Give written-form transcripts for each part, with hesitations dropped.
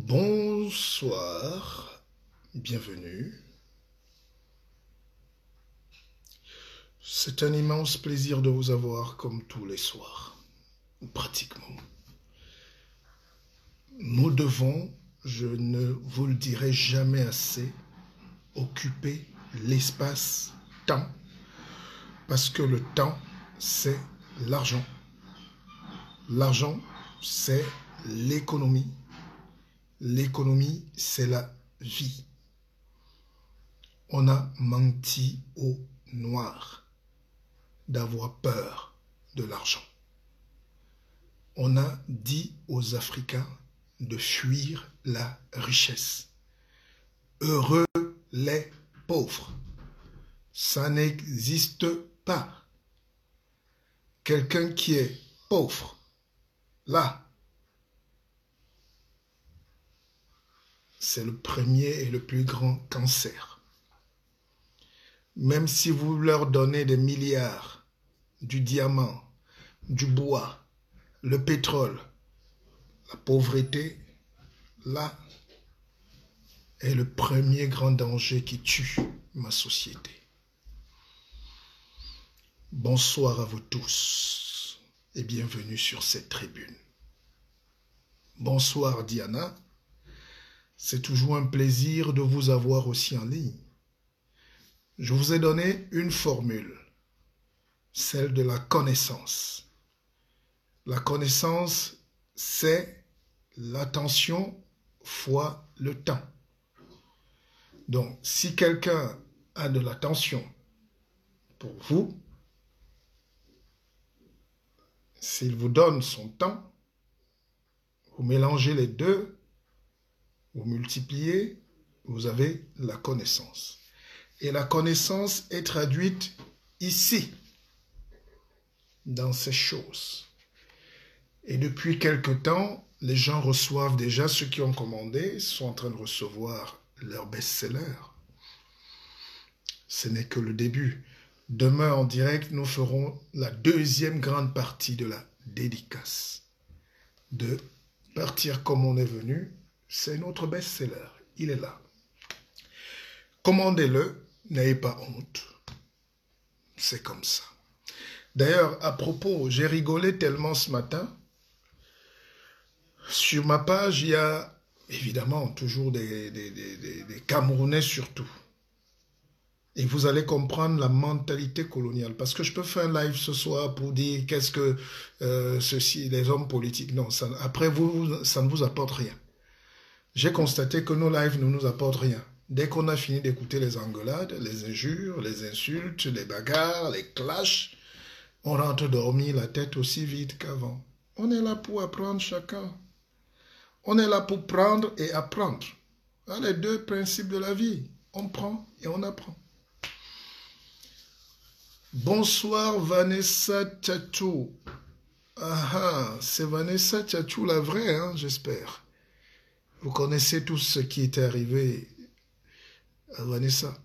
Bonsoir, bienvenue. C'est un immense plaisir de vous avoir comme tous les soirs, pratiquement. Nous devons, je ne vous le dirai jamais assez, occuper l'espace-temps, parce que le temps, c'est l'argent. L'argent, c'est l'économie. L'économie, c'est la vie. On a menti au noir d'avoir peur de l'argent. On a dit aux Africains de fuir la richesse. Heureux les pauvres. Ça n'existe pas. Quelqu'un qui est pauvre, là, c'est le premier et le plus grand cancer. Même si vous leur donnez des milliards, du diamant, du bois, le pétrole, la pauvreté, là, est le premier grand danger qui tue ma société. Bonsoir à vous tous et bienvenue sur cette tribune. Bonsoir Diana, c'est toujours un plaisir de vous avoir aussi en ligne. Je vous ai donné une formule, celle de la connaissance. La connaissance, c'est l'attention fois le temps. Donc, si quelqu'un a de l'attention pour vous, s'il vous donne son temps, vous mélangez les deux, vous multipliez, vous avez la connaissance. Et la connaissance est traduite ici, dans ces choses. Et depuis quelque temps, les gens reçoivent déjà, ceux qui ont commandé, sont en train de recevoir leur best-seller. Ce n'est que le début. Demain en direct, nous ferons la deuxième grande partie de la dédicace. De partir comme on est venu, c'est notre best-seller. Il est là. Commandez-le, n'ayez pas honte. C'est comme ça. D'ailleurs, à propos, j'ai rigolé tellement ce matin. Sur ma page, il y a évidemment toujours des Camerounais surtout. Et vous allez comprendre la mentalité coloniale. Parce que je peux faire un live ce soir pour dire qu'est-ce que ceci, les hommes politiques. Non, ça, après vous, ça ne vous apporte rien. J'ai constaté que nos lives ne nous apportent rien. Dès qu'on a fini d'écouter les engueulades, les injures, les insultes, les bagarres, les clashs, on rentre dormir la tête aussi vite qu'avant. On est là pour apprendre chacun. On est là pour prendre et apprendre. Les deux principes de la vie. On prend et on apprend. Bonsoir Vanessa Tchatou. Ah, c'est Vanessa Tchatou la vraie, hein, j'espère. Vous connaissez tous ce qui était arrivé à Vanessa.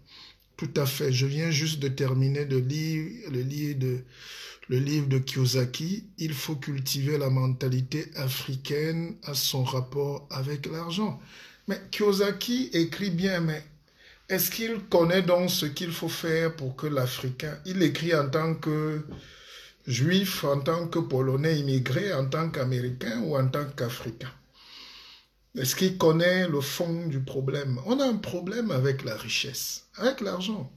Tout à fait. Je viens juste de terminer de lire le livre de Kiyosaki. Il faut cultiver la mentalité africaine à son rapport avec l'argent. Mais Kiyosaki écrit bien, mais est-ce qu'il connaît donc ce qu'il faut faire pour que l'Africain... Il écrit en tant que juif, en tant que Polonais immigré, en tant qu'Américain ou en tant qu'Africain? Est-ce qu'il connaît le fond du problème? On a un problème avec la richesse, avec l'argent.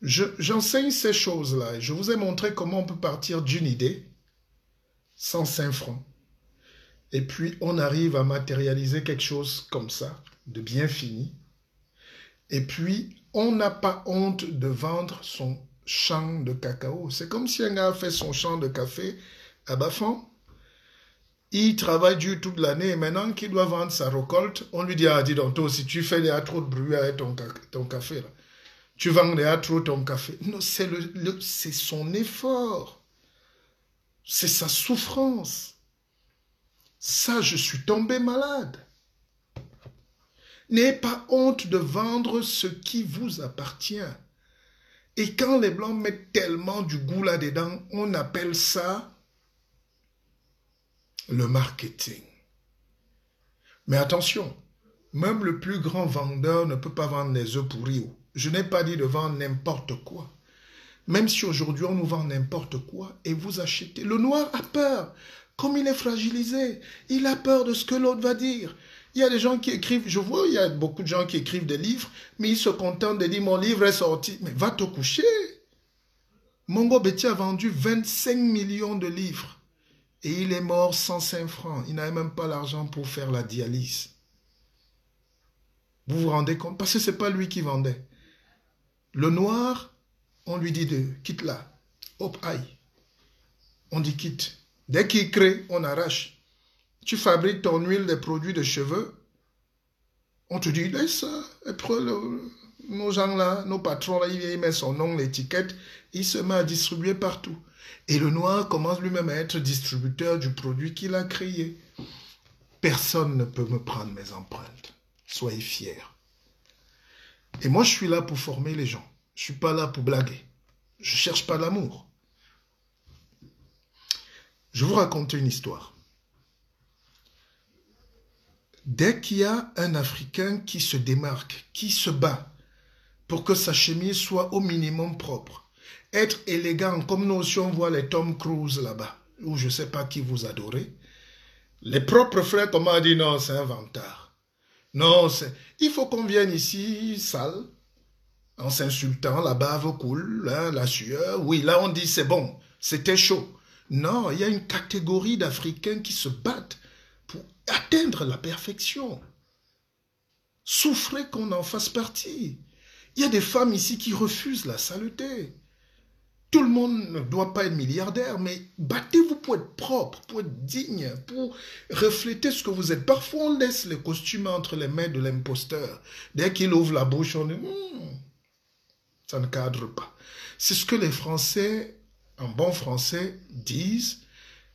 J'enseigne ces choses-là. Je vous ai montré comment on peut partir d'une idée, 105 francs. Et puis, on arrive à matérialiser quelque chose comme ça, de bien fini. Et puis, on n'a pas honte de vendre son champ de cacao. C'est comme si un gars a fait son champ de café à Bafan. Il travaille dur toute l'année et maintenant qu'il doit vendre sa récolte, on lui dit, ah, dis donc, toi, si tu fais trop de bruit avec ton café, là, tu vends trop ton café. Non, c'est son effort. C'est sa souffrance. Ça, je suis tombé malade. N'ayez pas honte de vendre ce qui vous appartient. Et quand les Blancs mettent tellement du goût là-dedans, on appelle ça le marketing. Mais attention, même le plus grand vendeur ne peut pas vendre des œufs pourris. Je n'ai pas dit de vendre n'importe quoi. Même si aujourd'hui on nous vend n'importe quoi et vous achetez. Le noir a peur. Comme il est fragilisé, il a peur de ce que l'autre va dire. Il y a des gens qui écrivent, je vois, il y a beaucoup de gens qui écrivent des livres, mais ils se contentent de dire mon livre est sorti. Mais va te coucher. Mongo Betty a vendu 25 millions de livres et il est mort 105 francs. Il n'avait même pas l'argent pour faire la dialyse. Vous vous rendez compte? Parce que ce n'est pas lui qui vendait. Le noir, on lui dit de quitte là. Hop, aïe. On dit quitte. Dès qu'il crée, on arrache. Tu fabriques ton huile, des produits de cheveux. On te dit, laisse ça. Après, nos gens là, nos patrons là, ils mettent son nom, l'étiquette. Il se met à distribuer partout. Et le noir commence lui-même à être distributeur du produit qu'il a créé. Personne ne peut me prendre mes empreintes. Soyez fiers. Et moi, je suis là pour former les gens. Je ne suis pas là pour blaguer. Je ne cherche pas l'amour. Je vais vous raconter une histoire. Dès qu'il y a un Africain qui se démarque, qui se bat pour que sa chemise soit au minimum propre, être élégant, comme nous aussi on voit les Tom Cruise là-bas, ou je ne sais pas qui vous adorez, les propres frères, comment on dit, non, c'est un vantard. Non, il faut qu'on vienne ici, sale, en s'insultant, la bave coule, hein, la sueur. Oui, là on dit c'est bon, c'était chaud. Non, il y a une catégorie d'Africains qui se battent pour atteindre la perfection. Souffrez qu'on en fasse partie. Il y a des femmes ici qui refusent la saleté. Tout le monde ne doit pas être milliardaire, mais battez-vous pour être propre, pour être digne, pour refléter ce que vous êtes. Parfois, on laisse les costumes entre les mains de l'imposteur. Dès qu'il ouvre la bouche, on dit ça ne cadre pas. C'est ce que les Français, en bon français, disent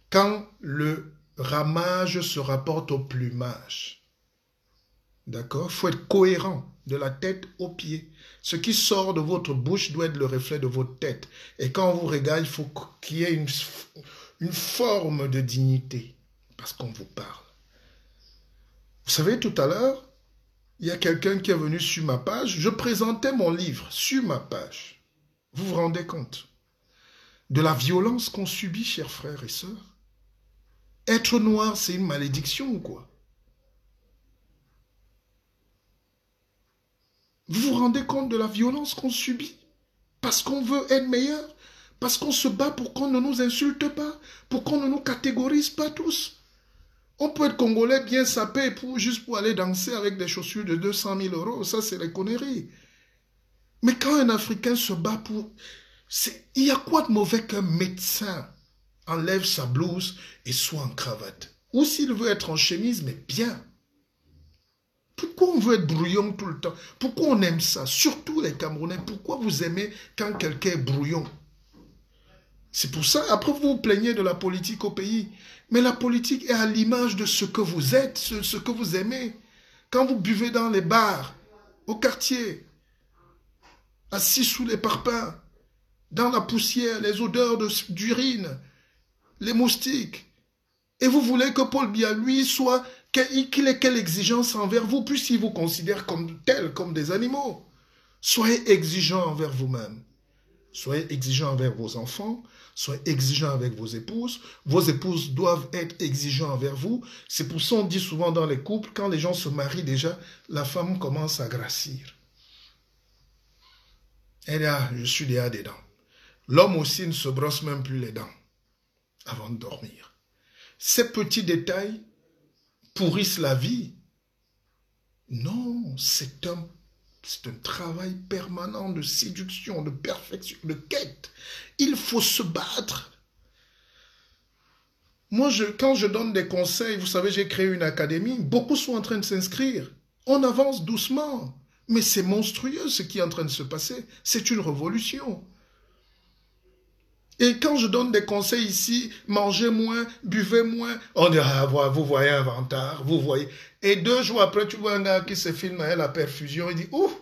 quand le ramage se rapporte au plumage. D'accord? Il faut être cohérent de la tête aux pieds. Ce qui sort de votre bouche doit être le reflet de votre tête. Et quand on vous regarde, il faut qu'il y ait une forme de dignité. Parce qu'on vous parle. Vous savez, tout à l'heure, il y a quelqu'un qui est venu sur ma page. Je présentais mon livre sur ma page. Vous vous rendez compte de la violence qu'on subit, chers frères et sœurs? Être noir, c'est une malédiction ou quoi? Vous vous rendez compte de la violence qu'on subit? Parce qu'on veut être meilleur? Parce qu'on se bat pour qu'on ne nous insulte pas? Pour qu'on ne nous catégorise pas tous? On peut être congolais bien sapé juste pour aller danser avec des chaussures de 200 000 euros. Ça, c'est les conneries. Mais quand un Africain se bat pour... Il y a quoi de mauvais qu'un médecin enlève sa blouse et soit en cravate? Ou s'il veut être en chemise, mais bien. Pourquoi on veut être brouillon tout le temps? Pourquoi on aime ça? Surtout les Camerounais. Pourquoi vous aimez quand quelqu'un est brouillon? C'est pour ça, après vous vous plaignez de la politique au pays. Mais la politique est à l'image de ce que vous êtes, ce que vous aimez. Quand vous buvez dans les bars, au quartier, assis sous les parpaings, dans la poussière, les odeurs d'urine, les moustiques. Et vous voulez que Paul Biya, lui, qu'il ait quelle exigence envers vous, puisqu'il vous considère comme tel, comme des animaux. Soyez exigeants envers vous-même. Soyez exigeants envers vos enfants. Soyez exigeants avec vos épouses. Vos épouses doivent être exigeants envers vous. C'est pour ça qu'on dit souvent dans les couples, quand les gens se marient déjà, la femme commence à grassir. Elle a, je suis déjà dedans. L'homme aussi ne se brosse même plus les dents avant de dormir. Ces petits détails pourrissent la vie. Non, c'est un travail permanent de séduction, de perfection, de quête. Il faut se battre. Moi, quand je donne des conseils, vous savez, j'ai créé une académie, beaucoup sont en train de s'inscrire. On avance doucement, mais c'est monstrueux ce qui est en train de se passer. C'est une révolution. Et quand je donne des conseils ici, mangez moins, buvez moins, on dit, ah, vous voyez un vantard, vous voyez. Et 2 jours après, tu vois un gars qui se filme à la perfusion, il dit, ouf,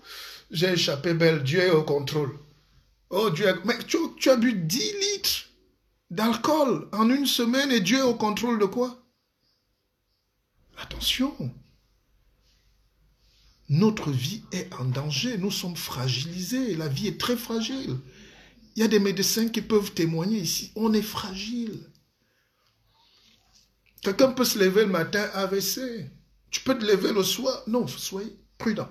j'ai échappé belle, Dieu est au contrôle. Oh Dieu, mais tu as bu 10 litres d'alcool en une semaine et Dieu est au contrôle de quoi? Attention, Notre vie est en danger, nous sommes fragilisés, la vie est très fragile. Il y a des médecins qui peuvent témoigner ici, on est fragile. Quelqu'un peut se lever le matin AVC, tu peux te lever le soir, non, soyez prudent.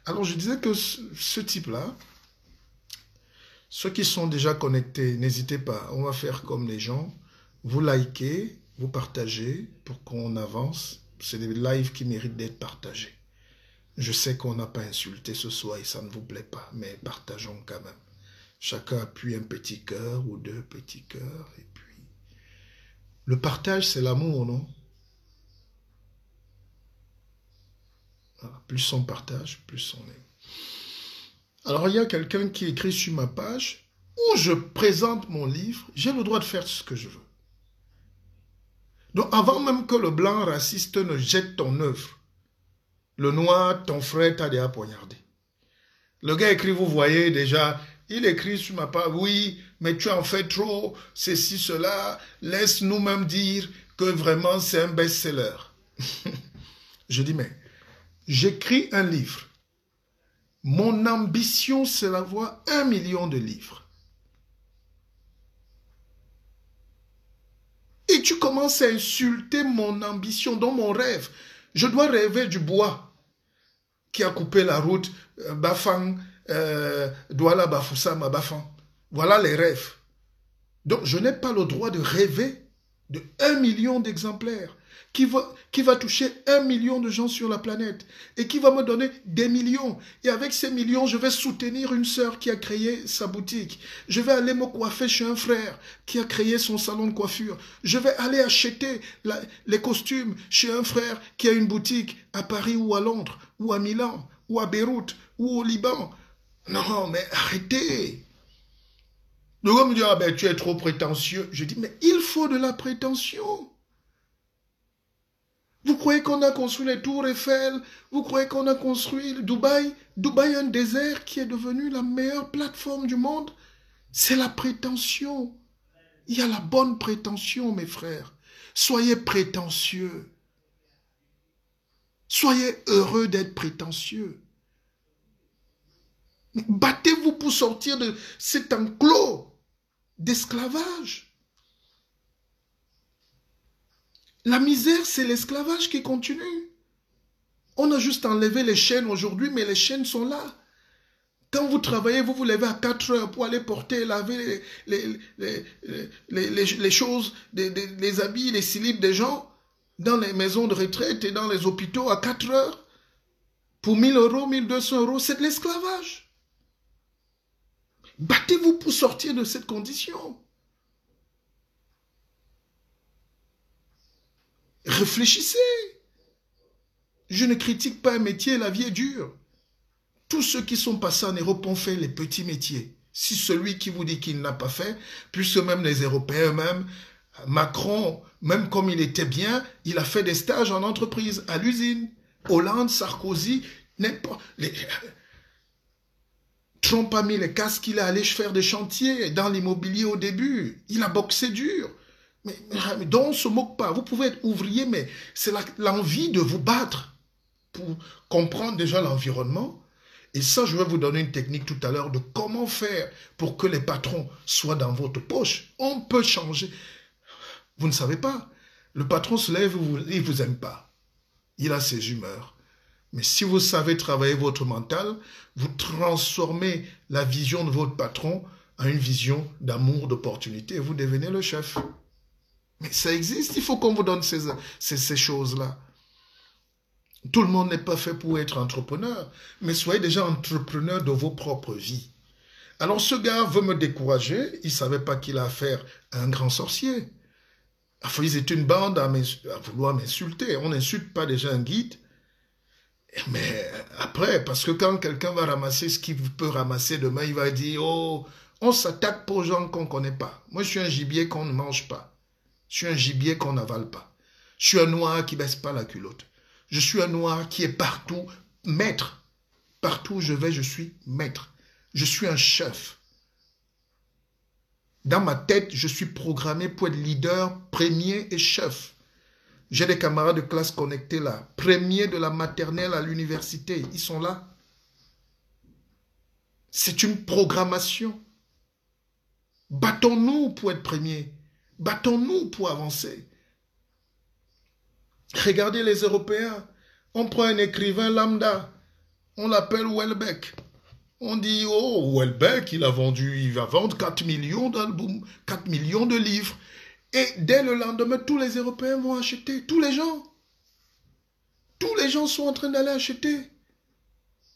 Alors je disais que ce type-là, ceux qui sont déjà connectés, n'hésitez pas, on va faire comme les gens, vous likez, vous partagez pour qu'on avance, c'est des lives qui méritent d'être partagés. Je sais qu'on n'a pas insulté ce soir et ça ne vous plaît pas, mais partageons quand même. Chacun appuie un petit cœur ou deux petits cœurs. Et puis, le partage, c'est l'amour, non? Voilà, plus on partage, plus on aime. Alors, il y a quelqu'un qui écrit sur ma page où je présente mon livre, j'ai le droit de faire ce que je veux. Donc, avant même que le blanc raciste ne jette ton œuvre, le noir, ton frère t'a déjà poignardé. Le gars écrit, vous voyez déjà, il écrit sur ma page, oui, mais tu en fais trop, ceci, cela, laisse-nous même dire que vraiment c'est un best-seller. Je dis, mais j'écris un livre. Mon ambition, c'est d'avoir 1 million de livres. Et tu commences à insulter mon ambition, dans mon rêve. Je dois rêver du bois qui a coupé la route, Bafang, Douala, Bafoussam, Bafang. Voilà les rêves. Donc, je n'ai pas le droit de rêver de 1 million d'exemplaires qui va toucher 1 million de gens sur la planète et qui va me donner des millions. Et avec ces millions, je vais soutenir une sœur qui a créé sa boutique. Je vais aller me coiffer chez un frère qui a créé son salon de coiffure. Je vais aller acheter les costumes chez un frère qui a une boutique à Paris ou à Londres ou à Milan ou à Beyrouth ou au Liban. Non, mais arrêtez. Le gars me dit, ah ben tu es trop prétentieux. Je dis, mais il faut de la prétention. Vous croyez qu'on a construit les tours Eiffel? Vous croyez qu'on a construit Dubaï? Dubaï, un désert qui est devenu la meilleure plateforme du monde. C'est la prétention. Il y a la bonne prétention, mes frères. Soyez prétentieux. Soyez heureux d'être prétentieux. Battez-vous pour sortir de cet enclos d'esclavage. La misère, c'est l'esclavage qui continue. On a juste enlevé les chaînes aujourd'hui, mais les chaînes sont là. Quand vous travaillez, vous vous levez à 4 heures pour aller porter et laver les choses, les habits, les slips des gens dans les maisons de retraite et dans les hôpitaux à 4 heures pour 1 000 euros, 1 200 euros. C'est de l'esclavage. Battez-vous pour sortir de cette condition. Réfléchissez. Je ne critique pas un métier, la vie est dure. Tous ceux qui sont passés en Europe ont fait les petits métiers. Si celui qui vous dit qu'il n'a pas fait, puisque même les Européens eux-mêmes, Macron, même comme il était bien, il a fait des stages en entreprise, à l'usine. Hollande, Sarkozy, n'importe... Trump a mis les casques, il est allé faire des chantiers dans l'immobilier au début. Il a boxé dur. Mais dont on ne se moque pas. Vous pouvez être ouvrier, mais c'est l'envie de vous battre pour comprendre déjà l'environnement. Et ça, je vais vous donner une technique tout à l'heure de comment faire pour que les patrons soient dans votre poche. On peut changer. Vous ne savez pas. Le patron se lève, il ne vous aime pas. Il a ses humeurs. Mais si vous savez travailler votre mental, vous transformez la vision de votre patron en une vision d'amour, d'opportunité et vous devenez le chef. Mais ça existe, il faut qu'on vous donne ces choses-là. Tout le monde n'est pas fait pour être entrepreneur, mais soyez déjà entrepreneur de vos propres vies. Alors ce gars veut me décourager, il ne savait pas qu'il a affaire à un grand sorcier. Enfin, ils étaient une bande à vouloir m'insulter. On n'insulte pas déjà un guide. Mais après, parce que quand quelqu'un va ramasser ce qu'il peut ramasser demain, il va dire, oh, on s'attaque pour gens qu'on ne connaît pas. Moi, je suis un gibier qu'on ne mange pas. Je suis un gibier qu'on n'avale pas. Je suis un noir qui ne baisse pas la culotte. Je suis un noir qui est partout maître. Partout où je vais, je suis maître. Je suis un chef. Dans ma tête, je suis programmé pour être leader, premier et chef. J'ai des camarades de classe connectés là. Premiers de la maternelle à l'université. Ils sont là. C'est une programmation. Battons-nous pour être premiers. Battons-nous pour avancer. Regardez les Européens. On prend un écrivain lambda. On l'appelle Houellebecq. On dit, oh, Houellebecq, il va vendre 4 millions d'albums, 4 millions de livres. Et dès le lendemain, tous les Européens vont acheter. Tous les gens. Tous les gens sont en train d'aller acheter.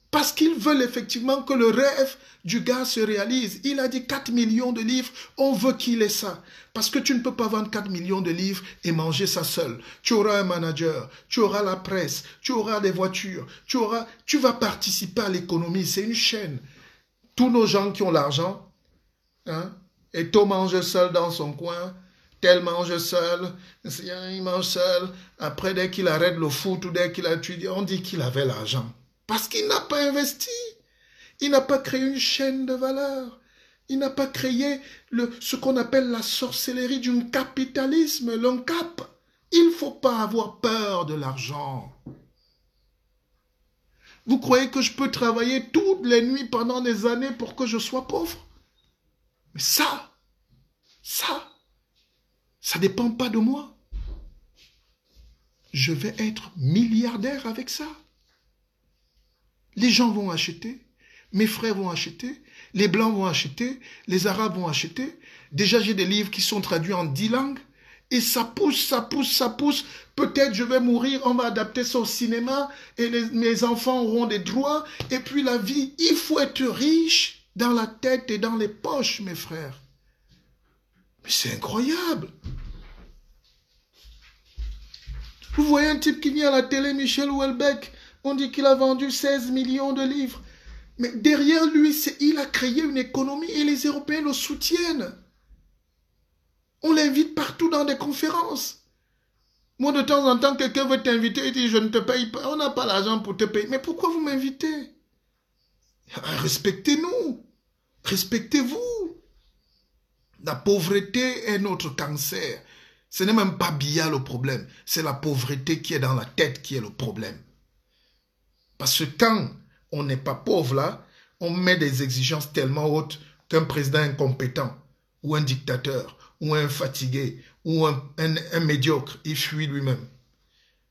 Parce qu'ils veulent effectivement que le rêve du gars se réalise. Il a dit 4 millions de livres, on veut qu'il ait ça. Parce que tu ne peux pas vendre 4 millions de livres et manger ça seul. Tu auras un manager, tu auras la presse, tu auras des voitures, tu vas participer à l'économie. C'est une chaîne. Tous nos gens qui ont l'argent, hein, et tout mange seul dans son coin, tel mange seul, il mange seul. Après, dès qu'il arrête le foot ou dès qu'il a étudié, on dit qu'il avait l'argent. Parce qu'il n'a pas investi. Il n'a pas créé une chaîne de valeur. Il n'a pas créé ce qu'on appelle la sorcellerie du capitalisme, l'UNCAP. Il ne faut pas avoir peur de l'argent. Vous croyez que je peux travailler toutes les nuits pendant des années pour que je sois pauvre? Mais ça ne dépend pas de moi. Je vais être milliardaire avec ça. Les gens vont acheter, mes frères vont acheter, les Blancs vont acheter, les Arabes vont acheter. Déjà, j'ai des livres qui sont traduits en 10 langues. Et ça pousse, ça pousse, ça pousse. Peut-être je vais mourir, on va adapter ça au cinéma et mes enfants auront des droits. Et puis la vie, il faut être riche dans la tête et dans les poches, mes frères. Mais c'est incroyable. Vous voyez un type qui vient à la télé, Michel Houellebecq. On dit qu'il a vendu 16 millions de livres. Mais derrière lui, il a créé une économie et les Européens le soutiennent. On l'invite partout dans des conférences. Moi, de temps en temps, quelqu'un veut t'inviter et dit, je ne te paye pas. On n'a pas l'argent pour te payer. Mais pourquoi vous m'invitez? Respectez-nous. Respectez-vous. La pauvreté est notre cancer. Ce n'est même pas Biya le problème. C'est la pauvreté qui est dans la tête qui est le problème. Parce que quand on n'est pas pauvre là, on met des exigences tellement hautes qu'un président incompétent, ou un dictateur, ou un fatigué, ou un médiocre, il fuit lui-même.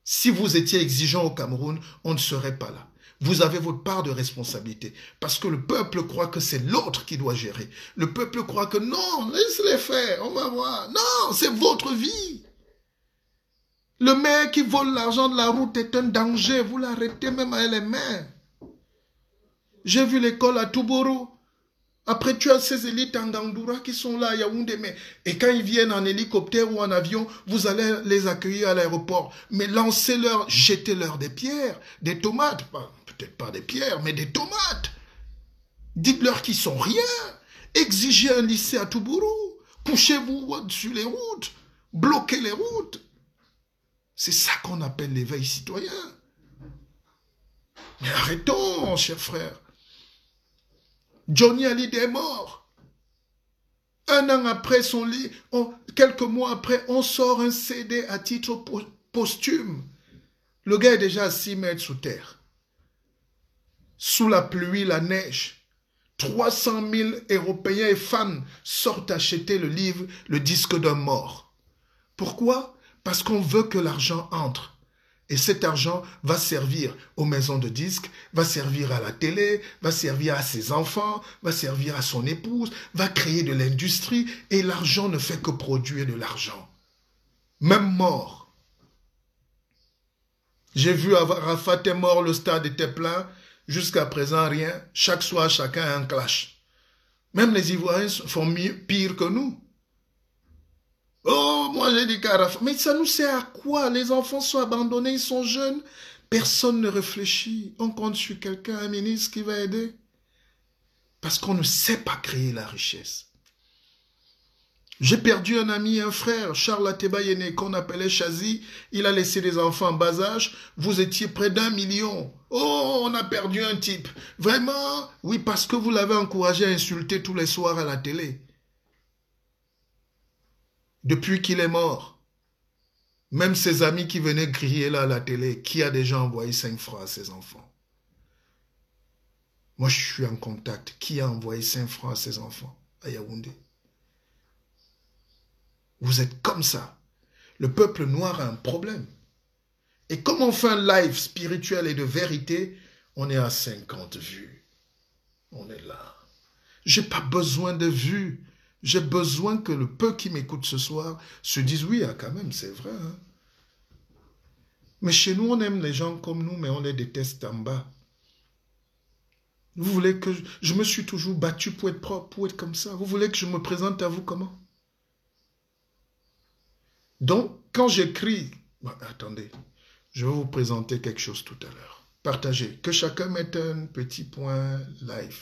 Si vous étiez exigeant au Cameroun, on ne serait pas là. Vous avez votre part de responsabilité. Parce que le peuple croit que c'est l'autre qui doit gérer. Le peuple croit que non, laisse-les faire, on va voir. Non, c'est votre vie. Le maire qui vole l'argent de la route est un danger. Vous l'arrêtez même avec les mains. J'ai vu l'école à Touboro. Après, tu as ces élites en Gandoura qui sont là à Yaoundé. Et quand ils viennent en hélicoptère ou en avion, vous allez les accueillir à l'aéroport. Mais lancez-leur, jetez-leur des pierres, des tomates. Peut-être pas des pierres, mais des tomates. Dites-leur qu'ils sont rien. Exigez un lycée à Touboro. Couchez-vous sur les routes. Bloquez les routes. C'est ça qu'on appelle l'éveil citoyen. Mais arrêtons, chers frères. Johnny Hallyday est mort. Un an après son lit, quelques mois après, on sort un CD à titre posthume. Le gars est déjà à 6 mètres sous terre. Sous la pluie, la neige. 300 000 Européens et fans sortent acheter le livre, le disque d'un mort. Pourquoi? Parce qu'on veut que l'argent entre. Et cet argent va servir aux maisons de disques, va servir à la télé, va servir à ses enfants, va servir à son épouse, va créer de l'industrie. Et l'argent ne fait que produire de l'argent. Même mort. J'ai vu Arafat est mort, le stade était plein. Jusqu'à présent, rien. Chaque soir, chacun a un clash. Même les Ivoiriens font pire que nous. Oh, moi j'ai dit qu'Arafat. Mais ça nous sert à quoi? Les enfants sont abandonnés, ils sont jeunes. Personne ne réfléchit. On compte sur quelqu'un, un ministre qui va aider. Parce qu'on ne sait pas créer la richesse. J'ai perdu un ami, un frère, Charles Ateba-Yéné, qu'on appelait Chazi. Il a laissé des enfants en bas âge. Vous étiez près d'1 million. Oh, on a perdu un type. Vraiment? Oui, parce que vous l'avez encouragé à insulter tous les soirs à la télé. Depuis qu'il est mort. Même ses amis qui venaient crier là à la télé, qui a déjà envoyé 5 francs à ses enfants? Moi, je suis en contact. Qui a envoyé 5 francs à ses enfants à Yaoundé? Vous êtes comme ça. Le peuple noir a un problème. Et comme on fait un live spirituel et de vérité, on est à 50 vues. On est là. J'ai pas besoin de vues. J'ai besoin que le peu qui m'écoute ce soir se dise oui, ah, quand même, c'est vrai. Hein? Mais chez nous, on aime les gens comme nous, mais on les déteste en bas. Vous voulez que... Je me suis toujours battu pour être propre, pour être comme ça. Vous voulez que je me présente à vous comment? Donc, quand j'écris... Bon, attendez, je vais vous présenter quelque chose tout à l'heure. Partagez. Que chacun mette un petit point live.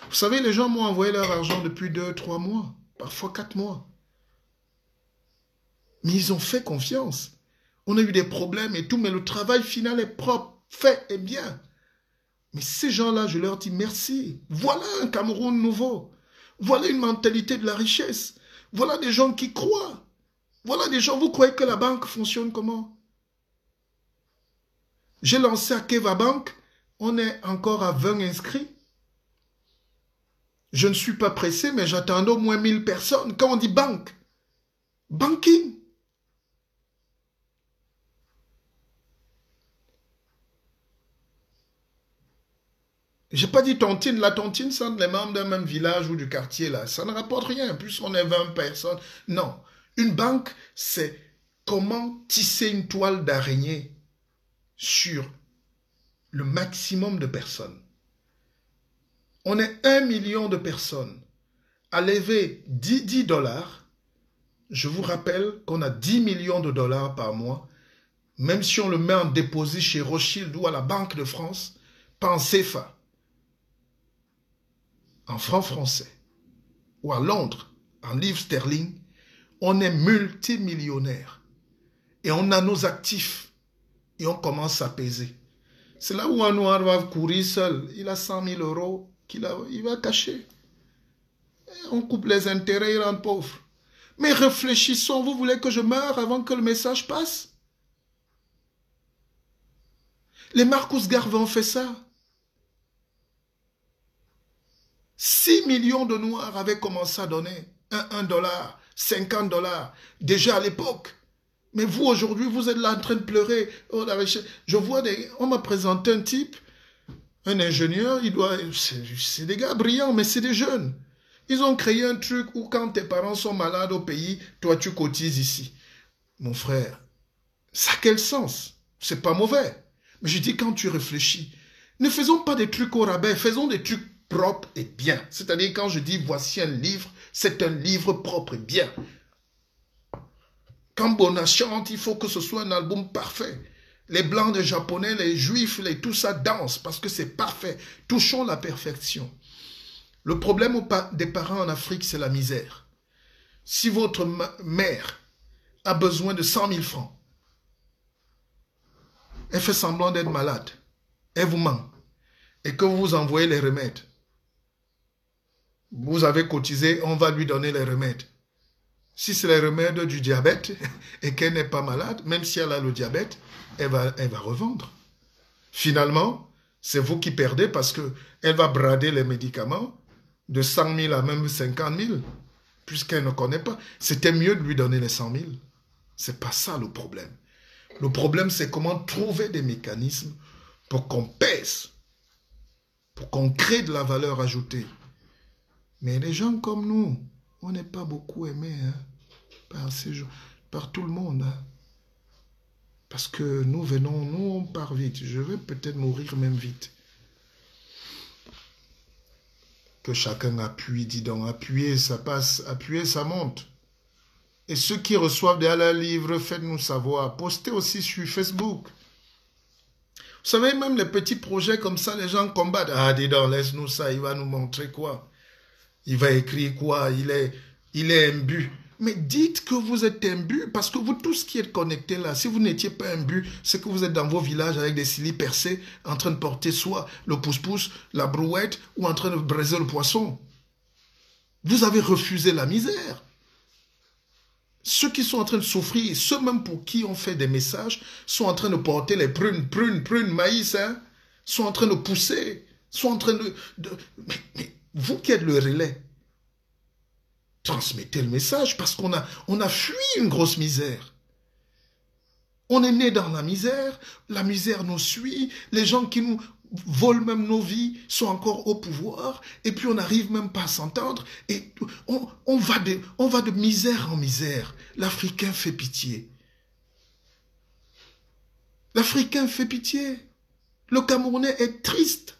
Vous savez, les gens m'ont envoyé leur argent depuis 2, 3 mois, parfois 4 mois. Mais ils ont fait confiance. On a eu des problèmes et tout, mais le travail final est propre, fait et bien. Mais ces gens-là, je leur dis merci. Voilà un Cameroun nouveau. Voilà une mentalité de la richesse. Voilà des gens qui croient. Voilà des gens, vous croyez que la banque fonctionne comment? J'ai lancé à Keva Bank, on est encore à 20 inscrits. Je ne suis pas pressé, mais j'attendais au moins 1000 personnes. Quand on dit banque, banking. J'ai pas dit tontine. La tontine, c'est les membres d'un même village ou du quartier, là. Ça ne rapporte rien. En plus, on est 20 personnes. Non. Une banque, c'est comment tisser une toile d'araignée sur le maximum de personnes. On est 1 million de personnes à lever 10 dollars. Je vous rappelle qu'on a 10 millions de dollars par mois. Même si on le met en dépôt chez Rothschild ou à la Banque de France, pas en CFA, en francs français, ou à Londres, en livres sterling, on est multimillionnaire. Et on a nos actifs. Et on commence à peser. C'est là où un noir va courir seul. Il a 100 000 euros il va cacher. Et on coupe les intérêts, il rend pauvre. Mais réfléchissons, vous voulez que je meure avant que le message passe? Les Marcus Garvey ont fait ça. 6 millions de Noirs avaient commencé à donner 1 dollar, 50 dollars, déjà à l'époque. Mais vous, aujourd'hui, vous êtes là en train de pleurer. Oh, je vois on m'a présenté un type, un ingénieur, c'est des gars brillants, mais c'est des jeunes. Ils ont créé un truc où quand tes parents sont malades au pays, toi tu cotises ici. Mon frère, ça a quel sens? C'est pas mauvais. Mais je dis quand tu réfléchis, ne faisons pas des trucs au rabais, faisons des trucs propres et bien. C'est-à-dire quand je dis voici un livre, c'est un livre propre et bien. Quand Bona chante, il faut que ce soit un album parfait. Les blancs, les japonais, les juifs, tout ça danse parce que c'est parfait. Touchons la perfection. Le problème des parents en Afrique, c'est la misère. Si votre mère a besoin de 100 000 francs, elle fait semblant d'être malade, elle vous ment, et que vous envoyez les remèdes, vous avez cotisé, on va lui donner les remèdes. Si c'est les remèdes du diabète et qu'elle n'est pas malade, même si elle a le diabète, elle va revendre. Finalement, c'est vous qui perdez parce qu'elle va brader les médicaments de 100 000 à même 50 000, puisqu'elle ne connaît pas. C'était mieux de lui donner les 100 000. Ce n'est pas ça le problème. Le problème, c'est comment trouver des mécanismes pour qu'on pèse, pour qu'on crée de la valeur ajoutée. Mais les gens comme nous, on n'est pas beaucoup aimés par tout le monde. Hein. Parce que nous on part vite. Je vais peut-être mourir même vite. Que chacun appuie, dis donc, appuyer, ça passe, appuyer, ça monte. Et ceux qui reçoivent des livres, faites-nous savoir. Postez aussi sur Facebook. Vous savez, même les petits projets comme ça, les gens combattent. Ah, dis donc, laisse-nous ça, il va nous montrer quoi? Il va écrire quoi? Il est imbu. Mais dites que vous êtes imbu, parce que vous tous qui êtes connectés là, si vous n'étiez pas imbu, c'est que vous êtes dans vos villages avec des cilices percés, en train de porter soit le pouce-pouce, la brouette, ou en train de braiser le poisson. Vous avez refusé la misère. Ceux qui sont en train de souffrir, ceux même pour qui on fait des messages, sont en train de porter les prunes, maïs, hein, sont en train de pousser, sont en train de... Mais vous qui êtes le relais, transmettez le message parce qu'on a fui une grosse misère. On est né dans la misère nous suit, les gens qui nous volent même nos vies sont encore au pouvoir, et puis on n'arrive même pas à s'entendre, et on va de misère en misère. L'Africain fait pitié. L'Africain fait pitié. Le Camerounais est triste.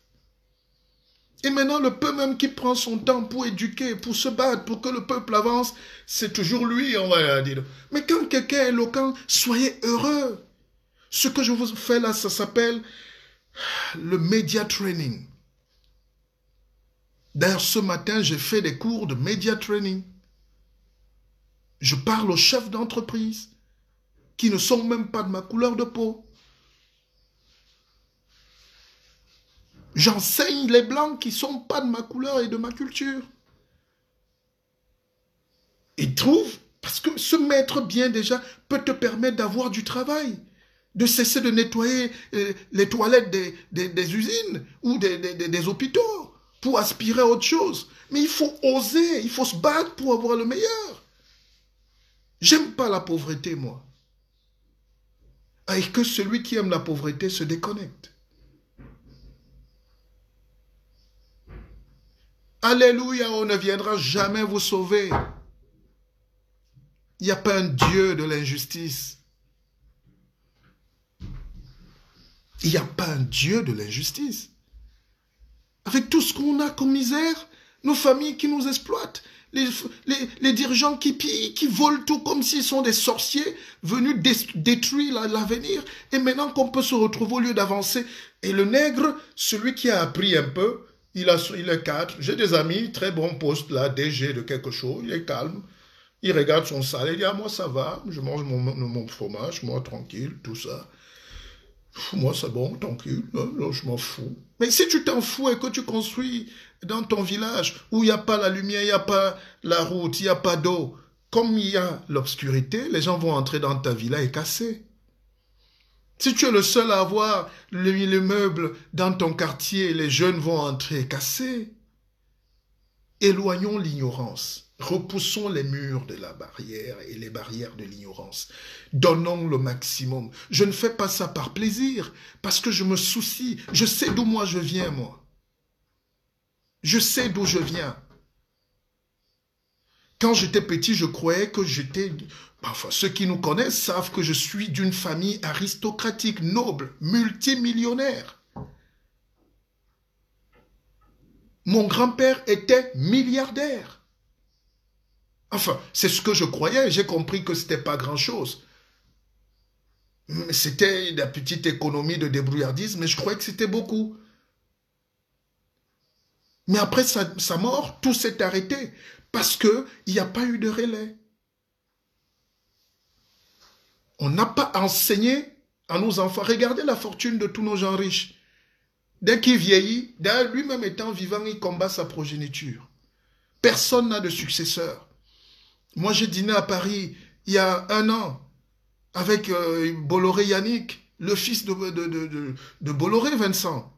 Et maintenant, le peu même qui prend son temps pour éduquer, pour se battre, pour que le peuple avance, c'est toujours lui, on va dire. Mais quand quelqu'un est éloquent, soyez heureux. Ce que je vous fais là, ça s'appelle le media training. D'ailleurs, ce matin, j'ai fait des cours de media training. Je parle aux chefs d'entreprise qui ne sont même pas de ma couleur de peau. J'enseigne les blancs qui ne sont pas de ma couleur et de ma culture. Ils trouvent, parce que se mettre bien déjà peut te permettre d'avoir du travail, de cesser de nettoyer les toilettes des usines ou des hôpitaux pour aspirer à autre chose. Mais il faut oser, il faut se battre pour avoir le meilleur. J'aime pas la pauvreté, moi. Et que celui qui aime la pauvreté se déconnecte. Alléluia, on ne viendra jamais vous sauver. Il n'y a pas un Dieu de l'injustice. Il n'y a pas un Dieu de l'injustice. Avec tout ce qu'on a comme misère, nos familles qui nous exploitent, les dirigeants qui pillent, qui volent tout comme s'ils sont des sorciers venus détruire l'avenir. Et maintenant qu'on peut se retrouver au lieu d'avancer. Et le nègre, celui qui a appris un peu, il est cadre. J'ai des amis, très bon poste là, DG de quelque chose, il est calme. Il regarde son salaire, il dit, ah, moi ça va, je mange mon fromage, moi tranquille, tout ça. Moi c'est bon, tranquille, non, je m'en fous. Mais si tu t'en fous et que tu construis dans ton village où il n'y a pas la lumière, il n'y a pas la route, il n'y a pas d'eau, comme il y a l'obscurité, les gens vont entrer dans ta villa et casser. Si tu es le seul à avoir le meuble dans ton quartier, les jeunes vont entrer et casser. Éloignons l'ignorance. Repoussons les murs de la barrière et les barrières de l'ignorance. Donnons le maximum. Je ne fais pas ça par plaisir, parce que je me soucie. Je sais d'où moi je viens, moi. Je sais d'où je viens. Quand j'étais petit, je croyais que j'étais... Enfin, ceux qui nous connaissent savent que je suis d'une famille aristocratique, noble, multimillionnaire. Mon grand-père était milliardaire. Enfin, c'est ce que je croyais. J'ai compris que ce n'était pas grand-chose. C'était la petite économie de débrouillardise, mais je croyais que c'était beaucoup. Mais après sa mort, tout s'est arrêté parce qu'il n'y a pas eu de relais. On n'a pas enseigné à nos enfants. Regardez la fortune de tous nos gens riches. Dès qu'il vieillit, lui-même étant vivant, il combat sa progéniture. Personne n'a de successeur. Moi, j'ai dîné à Paris il y a 1 an avec Bolloré Yannick, le fils de Bolloré Vincent.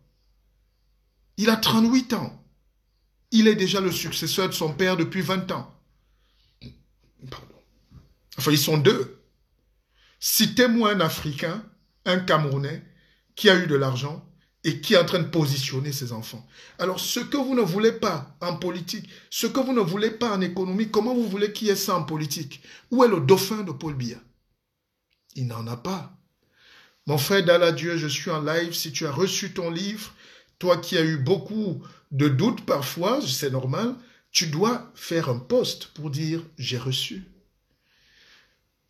Il a 38 ans. Il est déjà le successeur de son père depuis 20 ans. Pardon. Enfin, ils sont 2. Citez-moi un Africain, un Camerounais, qui a eu de l'argent et qui est en train de positionner ses enfants. Alors, ce que vous ne voulez pas en politique, ce que vous ne voulez pas en économie, comment vous voulez qu'il y ait ça en politique? Où est le dauphin de Paul Biya? Il n'en a pas. Mon frère Daladieu, je suis en live. Si tu as reçu ton livre, toi qui as eu beaucoup de doutes parfois, c'est normal, tu dois faire un post pour dire « j'ai reçu ».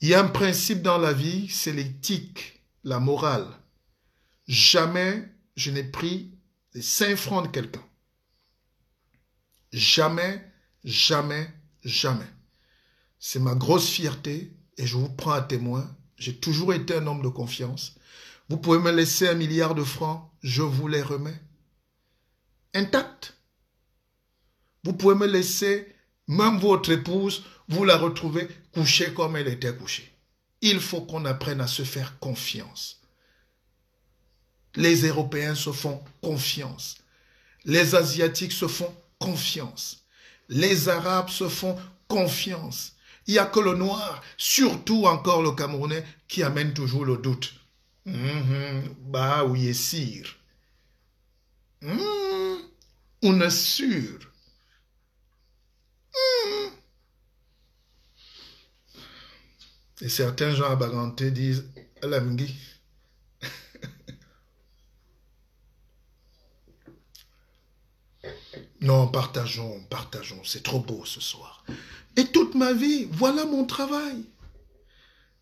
Il y a un principe dans la vie, c'est l'éthique, la morale. Jamais je n'ai pris les 5 francs de quelqu'un. Jamais, jamais, jamais. C'est ma grosse fierté et je vous prends à témoin. J'ai toujours été un homme de confiance. Vous pouvez me laisser 1 milliard de francs, je vous les remets. Intact. Vous pouvez me laisser, même votre épouse, vous la retrouvez couchée comme elle était couchée. Il faut qu'on apprenne à se faire confiance. Les Européens se font confiance. Les Asiatiques se font confiance. Les Arabes se font confiance. Il n'y a que le Noir, surtout encore le Camerounais, qui amène toujours le doute. Bah oui, sire. On est sûr. Et certains gens à Baganté disent, Lamgui. Non, partageons, partageons. C'est trop beau ce soir. Et toute ma vie, voilà mon travail.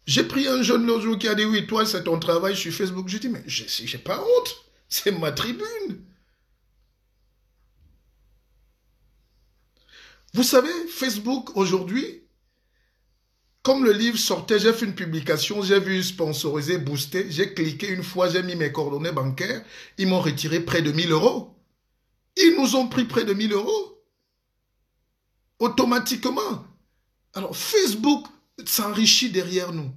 J'ai pris un jeune l'autre jour qui a dit, oui, toi, c'est ton travail sur Facebook. J'ai dit, mais j'ai pas honte. C'est ma tribune. Vous savez, Facebook, aujourd'hui, comme le livre sortait, j'ai fait une publication, j'ai vu sponsoriser, booster, j'ai cliqué une fois, j'ai mis mes coordonnées bancaires, ils m'ont retiré près de 1000 euros. Ils nous ont pris près de 1000 euros. Automatiquement. Alors, Facebook s'enrichit derrière nous.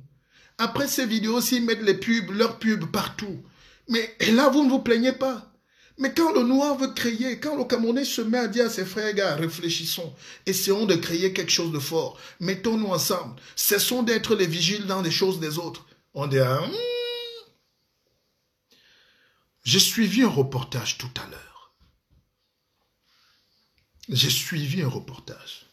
Après ces vidéos, s'ils mettent les pubs, leurs pubs partout. Mais et là, vous ne vous plaignez pas. Mais quand le Noir veut créer, quand le Camerounais se met à dire à ses frères, gars, réfléchissons, essayons de créer quelque chose de fort, mettons-nous ensemble, cessons d'être les vigiles dans les choses des autres. On dit, J'ai suivi un reportage tout à l'heure. J'ai suivi un reportage.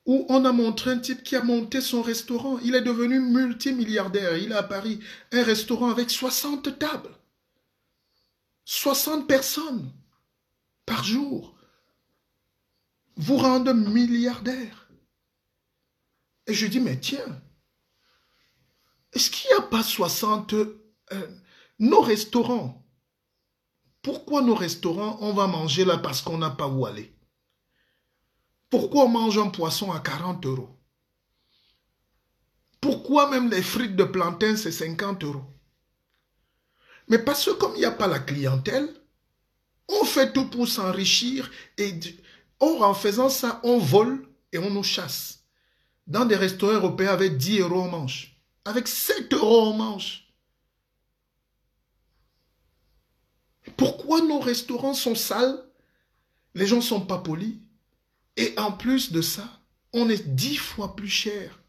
Où on a montré un type qui a monté son restaurant. Il est devenu multimilliardaire. Il a à Paris un restaurant avec 60 tables. 60 personnes par jour. Vous rendez milliardaire. Et je dis, mais tiens, est-ce qu'il n'y a pas 60... nos restaurants, pourquoi nos restaurants, on va manger là parce qu'on n'a pas où aller? Pourquoi on mange un poisson à 40 euros? Pourquoi même les frites de plantain, c'est 50 euros? Mais parce que comme il n'y a pas la clientèle, on fait tout pour s'enrichir et or, en faisant ça, on vole et on nous chasse. Dans des restaurants européens, avec 10 euros, on mange. Avec 7 euros, on mange. Pourquoi nos restaurants sont sales? Les gens ne sont pas polis. Et en plus de ça, on est 10 fois plus cher.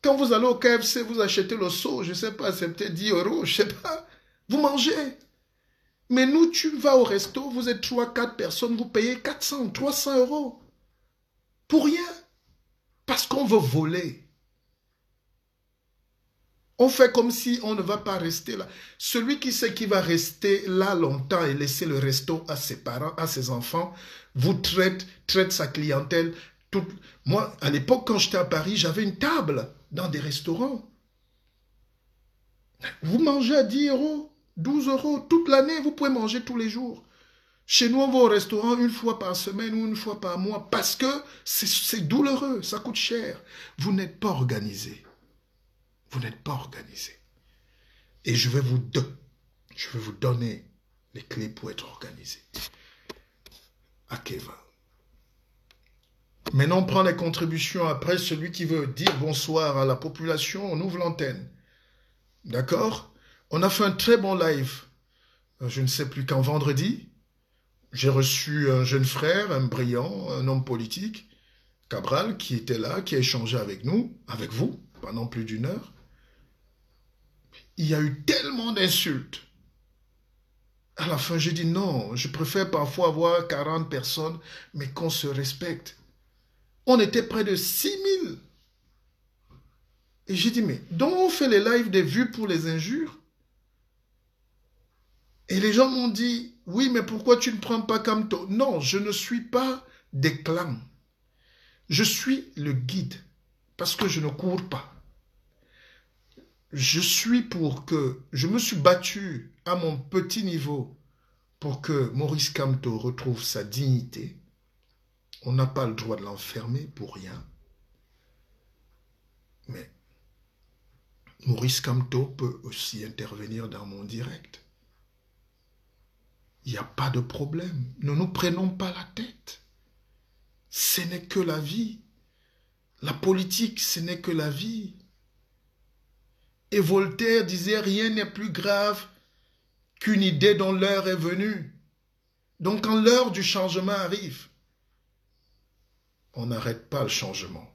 Quand vous allez au KFC, vous achetez le seau, je ne sais pas, c'est peut-être 10 euros, je ne sais pas. Vous mangez. Mais nous, tu vas au resto, vous êtes 3-4 personnes, vous payez 400, 300 euros. Pour rien. Parce qu'on veut voler. On fait comme si on ne va pas rester là. Celui qui sait qu'il va rester là longtemps et laisser le resto à ses parents, à ses enfants, vous traite sa clientèle. Moi, à l'époque, quand j'étais à Paris, j'avais une table dans des restaurants. Vous mangez à 10 euros, 12 euros, toute l'année, vous pouvez manger tous les jours. Chez nous, on va au restaurant une fois par semaine ou une fois par mois parce que c'est douloureux, ça coûte cher. Vous n'êtes pas organisé. Vous n'êtes pas organisé. Et je vais vous donner les clés pour être organisé. À Kevin. Maintenant, on prend les contributions. Après, celui qui veut dire bonsoir à la population, on ouvre l'antenne. D'accord? On a fait un très bon live. Je ne sais plus quand, vendredi. J'ai reçu un jeune frère, un brillant, un homme politique, Cabral, qui était là, qui a échangé avec nous, avec vous, pendant plus d'1 heure. Il y a eu tellement d'insultes. À la fin, j'ai dit non, je préfère parfois avoir 40 personnes, mais qu'on se respecte. On était près de 6000. Et j'ai dit, mais donc on fait les lives des vues pour les injures? Et les gens m'ont dit, oui, mais pourquoi tu ne prends pas Camto? Non, je ne suis pas des clans. Je suis le guide, parce que je ne cours pas. Je me suis battu à mon petit niveau pour que Maurice Kamto retrouve sa dignité. On n'a pas le droit de l'enfermer pour rien. Mais Maurice Kamto peut aussi intervenir dans mon direct. il n'y a pas de problème. Ne nous prenons pas la tête. Ce n'est que la vie. La politique, ce n'est que la vie. Et Voltaire disait, rien n'est plus grave qu'une idée dont l'heure est venue. Donc quand l'heure du changement arrive, on n'arrête pas le changement.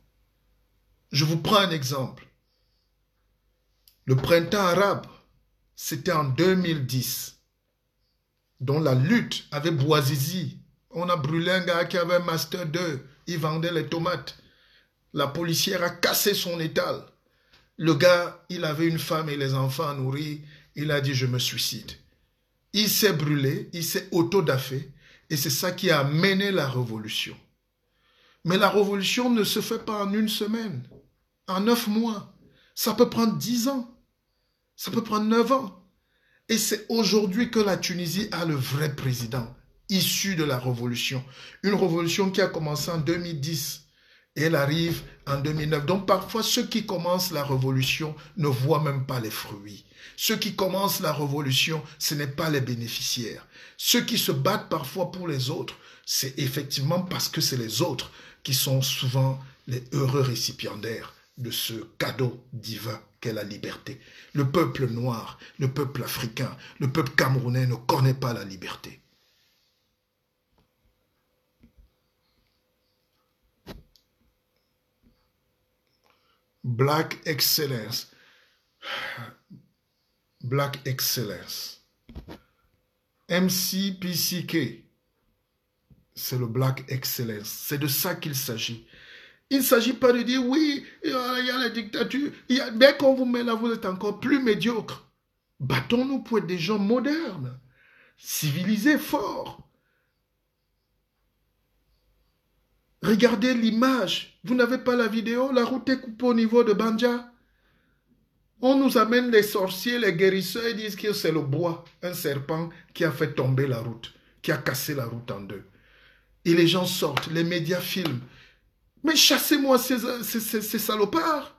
Je vous prends un exemple. Le printemps arabe, c'était en 2010, dont la lutte avait Bouazizi. On a brûlé un gars qui avait un Master 2, il vendait les tomates. La policière a cassé son étal. Le gars, il avait une femme et les enfants à nourrir, il a dit « je me suicide ». Il s'est brûlé, il s'est autodafé, et c'est ça qui a mené la révolution. Mais la révolution ne se fait pas en une semaine, en 9 mois. Ça peut prendre 10 ans, ça peut prendre 9 ans. Et c'est aujourd'hui que la Tunisie a le vrai président, issu de la révolution. Une révolution qui a commencé en 2010 et elle arrive en 2009. Donc parfois, ceux qui commencent la révolution ne voient même pas les fruits. Ceux qui commencent la révolution, ce n'est pas les bénéficiaires. Ceux qui se battent parfois pour les autres, c'est effectivement parce que c'est les autres qui sont souvent les heureux récipiendaires de ce cadeau divin qu'est la liberté. Le peuple noir, le peuple africain, le peuple camerounais ne connaît pas la liberté. Black Excellence. Black Excellence. MCPCK. C'est le Black Excellence. C'est de ça qu'il s'agit. Il ne s'agit pas de dire, oui, il y a la dictature. Dès qu'on vous met là, vous êtes encore plus médiocre. Battons-nous pour être des gens modernes, civilisés, forts. Regardez l'image. Vous n'avez pas la vidéo? La route est coupée au niveau de Banja. On nous amène les sorciers, les guérisseurs, ils disent que c'est le bois, un serpent qui a fait tomber la route, qui a cassé la route en deux. Et les gens sortent, les médias filment. Mais chassez-moi ces salopards.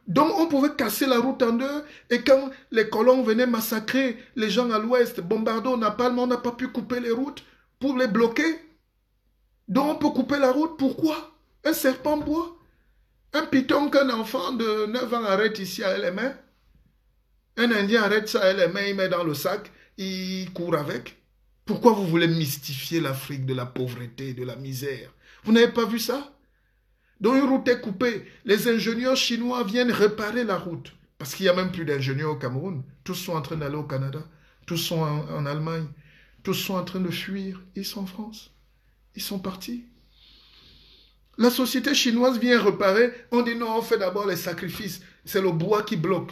Donc on pouvait casser la route en deux et quand les colons venaient massacrer les gens à l'ouest, bombarder au napalm, on n'a pas pu couper les routes pour les bloquer. Donc on peut couper la route, pourquoi? Un serpent bois? Un python qu'un enfant de 9 ans arrête ici à les mains? Un Indien arrête ça à les mains, il met dans le sac, il court avec. Pourquoi vous voulez mystifier l'Afrique de la pauvreté, de la misère? Vous n'avez pas vu ça? Donc une route est coupée. Les ingénieurs chinois viennent réparer la route. Parce qu'il n'y a même plus d'ingénieurs au Cameroun. Tous sont en train d'aller au Canada. Tous sont en Allemagne. Tous sont en train de fuir. Ils sont en France. Ils sont partis. La société chinoise vient réparer. On dit non, on fait d'abord les sacrifices. C'est le bois qui bloque.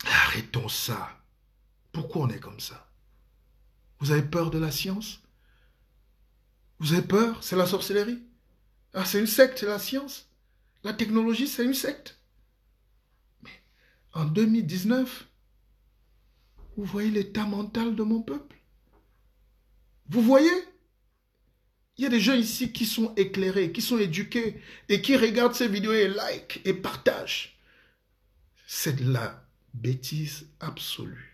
Arrêtons ça. Pourquoi on est comme ça? Vous avez peur de la science? Vous avez peur? C'est la sorcellerie? Ah, c'est une secte, la science. La technologie, c'est une secte. Mais en 2019, vous voyez l'état mental de mon peuple? Vous voyez? Il y a des gens ici qui sont éclairés, qui sont éduqués et qui regardent ces vidéos et like et partagent. C'est de la bêtise absolue.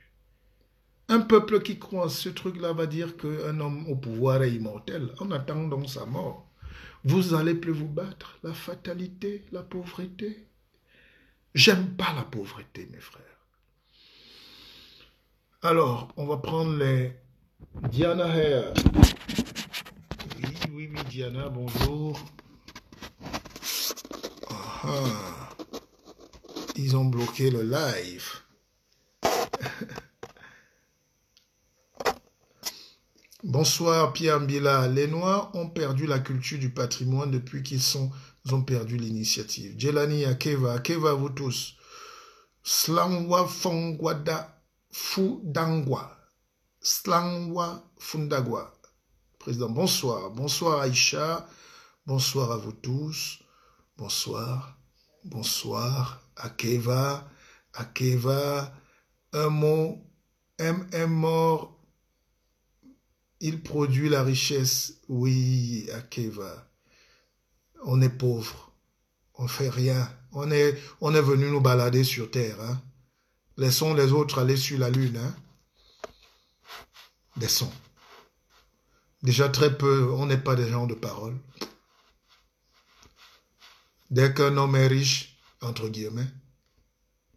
Un peuple qui croit en ce truc-là va dire qu'un homme au pouvoir est immortel en attendant sa mort. Vous n'allez plus vous battre. La fatalité, la pauvreté. J'aime pas la pauvreté, mes frères. Alors, on va prendre les Diana Hair. Oui, Diana, bonjour. Ah, ils ont bloqué le live. Bonsoir Pierre Mbila. Les Noirs ont perdu la culture du patrimoine depuis qu'ils ont perdu l'initiative. Jelani Akeva, Akeva vous tous. Slangwa Fongwada Fudangwa. Slangwa Fundagwa. Président, bonsoir. Bonsoir Aïcha. Bonsoir à vous tous. Bonsoir. Bonsoir. Akeva. Akeva. Un mot. mort. Il produit la richesse. Oui, Akeva. On est pauvre. On fait rien. On est venu nous balader sur terre. Hein. Laissons les autres aller sur la lune. Hein. des sons. Déjà très peu, on n'est pas des gens de parole. Dès qu'un homme est riche, entre guillemets,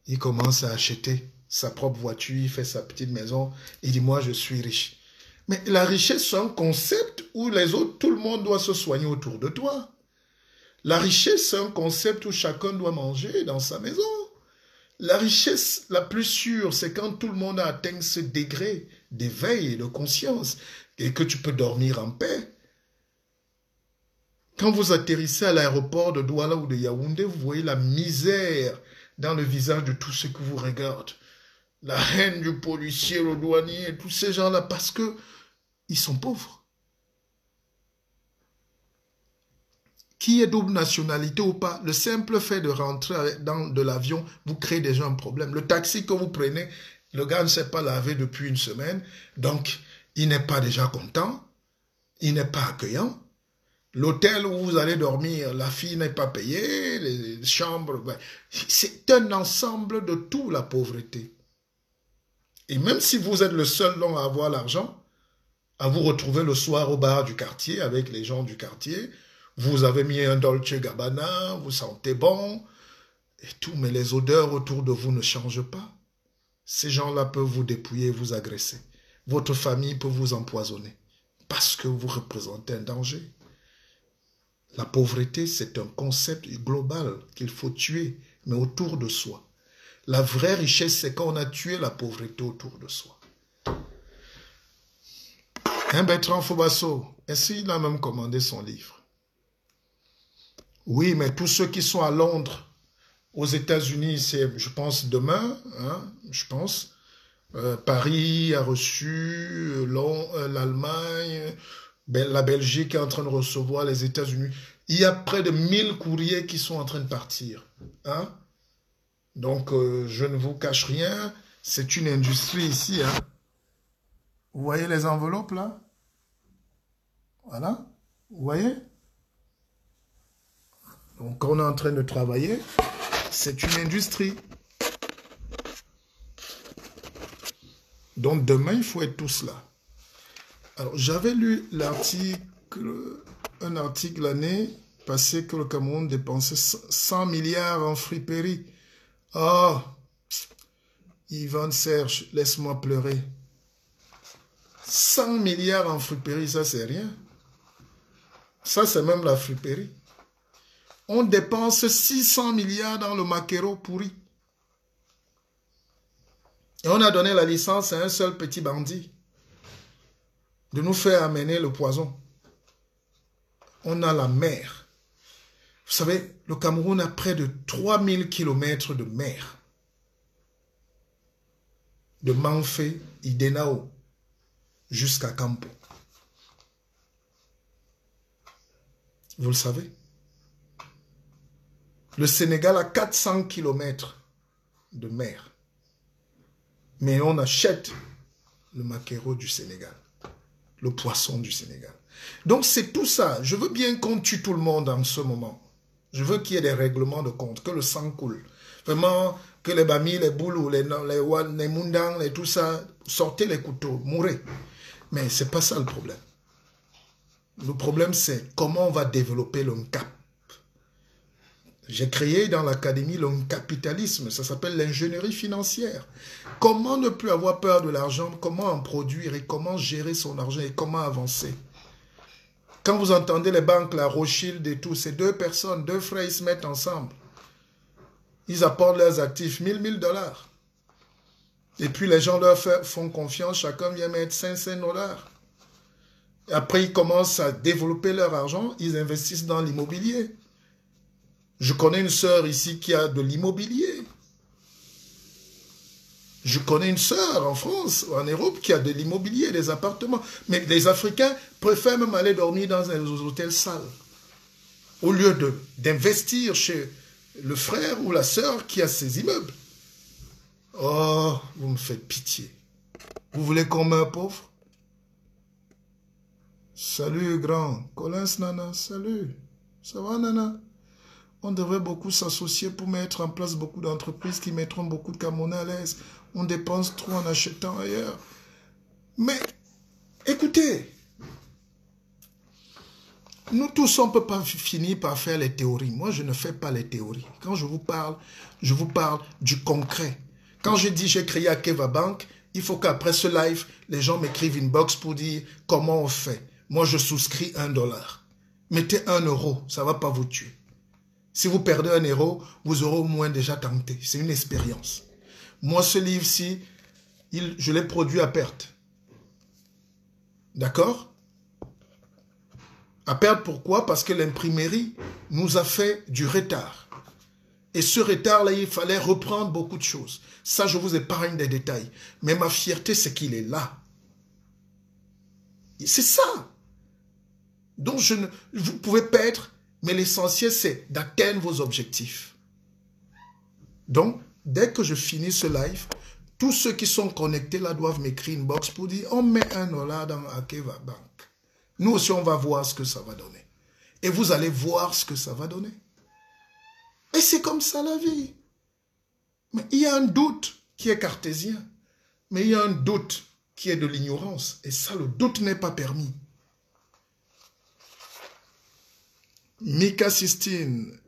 il commence à acheter sa propre voiture, il fait sa petite maison, il dit moi je suis riche. Mais la richesse c'est un concept où les autres, tout le monde doit se soigner autour de toi. La richesse c'est un concept où chacun doit manger dans sa maison. La richesse la plus sûre, c'est quand tout le monde a atteint ce degré d'éveil et de conscience et que tu peux dormir en paix. Quand vous atterrissez à l'aéroport de Douala ou de Yaoundé, vous voyez la misère dans le visage de tous ceux que vous regardez. La haine du policier, le douanier, tous ces gens-là, parce que ils sont pauvres. Qui est double nationalité ou pas, le simple fait de rentrer dans de l'avion, vous créez déjà un problème. Le taxi que vous prenez, le gars ne s'est pas lavé depuis une semaine, donc il n'est pas déjà content, il n'est pas accueillant. L'hôtel où vous allez dormir, la fille n'est pas payée, les chambres, ben, c'est un ensemble de tout, la pauvreté. Et même si vous êtes le seul homme à avoir l'argent, à vous retrouver le soir au bar du quartier avec les gens du quartier, vous avez mis un Dolce Gabbana, vous sentez bon, et tout, mais les odeurs autour de vous ne changent pas. Ces gens-là peuvent vous dépouiller et vous agresser. Votre famille peut vous empoisonner parce que vous représentez un danger. La pauvreté, c'est un concept global qu'il faut tuer, mais autour de soi. La vraie richesse, c'est quand on a tué la pauvreté autour de soi. Bertrand Fobasso, est-ce qu'il a même commandé son livre? Oui, mais tous ceux qui sont à Londres, aux États-Unis, c'est, je pense, demain, hein, je pense. Paris a reçu, l'Allemagne, la Belgique est en train de recevoir, les États-Unis. Il y a près de 1000 courriers qui sont en train de partir. Hein? Donc, je ne vous cache rien, c'est une industrie ici. Hein? Vous voyez les enveloppes là? Voilà. Vous voyez? Donc, on est en train de travailler. C'est une industrie. Donc, demain, il faut être tous là. Alors, j'avais lu un article l'année passée que le Cameroun dépensait 100 milliards en friperie. Oh, Yvan Serge, laisse-moi pleurer. 100 milliards en friperie, ça c'est rien. Ça c'est même la friperie. On dépense 600 milliards dans le maquereau pourri. Et on a donné la licence à un seul petit bandit de nous faire amener le poison. On a la mer. Vous savez, le Cameroun a près de 3000 km de mer. De Manfé, Idenao, jusqu'à Campo. Vous le savez? Le Sénégal a 400 km de mer. Mais on achète le maquereau du Sénégal, le poisson du Sénégal. Donc c'est tout ça. Je veux bien qu'on tue tout le monde en ce moment. Je veux qu'il y ait des règlements de compte, que le sang coule. Vraiment, que les Bami, les Boulou, les Mundang, les tout ça, sortez les couteaux, mourrez. Mais ce n'est pas ça le problème. Le problème, c'est comment on va développer le NCAP. J'ai créé dans l'académie le capitalisme, ça s'appelle l'ingénierie financière. Comment ne plus avoir peur de l'argent, comment en produire et comment gérer son argent et comment avancer. Quand vous entendez les banques, la Rothschild et tout, ces deux personnes, deux frères, ils se mettent ensemble. Ils apportent leurs actifs, 1000 dollars. Et puis les gens leur font confiance, chacun vient mettre 500 dollars. Et après, ils commencent à développer leur argent, ils investissent dans l'immobilier. Je connais une sœur ici qui a de l'immobilier. Je connais une sœur en France, en Europe, qui a de l'immobilier, des appartements. Mais les Africains préfèrent même aller dormir dans un hôtel sale. Au lieu d'investir chez le frère ou la sœur qui a ses immeubles. Oh, vous me faites pitié. Vous voulez qu'on meure pauvre? Salut, grand. Collins, Nana, salut. Ça va, Nana? On devrait beaucoup s'associer pour mettre en place beaucoup d'entreprises qui mettront beaucoup de Camerounais à l'aise. On dépense trop en achetant ailleurs. Mais Écoutez, nous tous, on ne peut pas finir par faire les théories. Moi, je ne fais pas les théories. Quand je vous parle du concret. Quand je dis j'ai créé Akeva Bank, il faut qu'après ce live, les gens m'écrivent une box pour dire comment on fait. Moi, je souscris $1. Mettez 1 euro, ça ne va pas vous tuer. Si vous perdez 1 euro, vous aurez au moins déjà tenté. C'est une expérience. Moi, ce livre-ci, je l'ai produit à perte. D'accord? À perte, pourquoi? Parce que l'imprimerie nous a fait du retard. Et ce retard-là, il fallait reprendre beaucoup de choses. Ça, je vous épargne des détails. Mais ma fierté, c'est qu'il est là. C'est ça. Donc, vous pouvez perdre, mais l'essentiel, c'est d'atteindre vos objectifs. Donc, dès que je finis ce live, tous ceux qui sont connectés là doivent m'écrire une box pour dire on met $1 dans Akeva Bank. Nous aussi, on va voir ce que ça va donner. Et vous allez voir ce que ça va donner. Et c'est comme ça la vie. Mais il y a un doute qui est cartésien. Mais il y a un doute qui est de l'ignorance. Et ça, le doute n'est pas permis. Mika Sistine,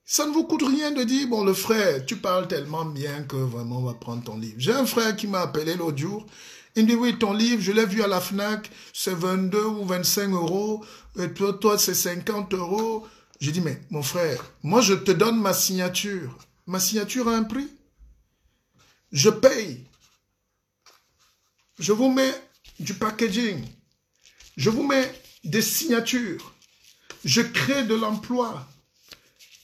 ça ne vous coûte rien de dire, bon, le frère, tu parles tellement bien que vraiment on va prendre ton livre. J'ai un frère qui m'a appelé l'autre jour. Il me dit, oui, ton livre, je l'ai vu à la FNAC, c'est 22 ou 25 euros. Et toi c'est 50 euros. J'ai dit, mais mon frère, moi, je te donne ma signature. Ma signature a un prix. Je paye. Je vous mets du packaging. Je vous mets des signatures. Je crée de l'emploi.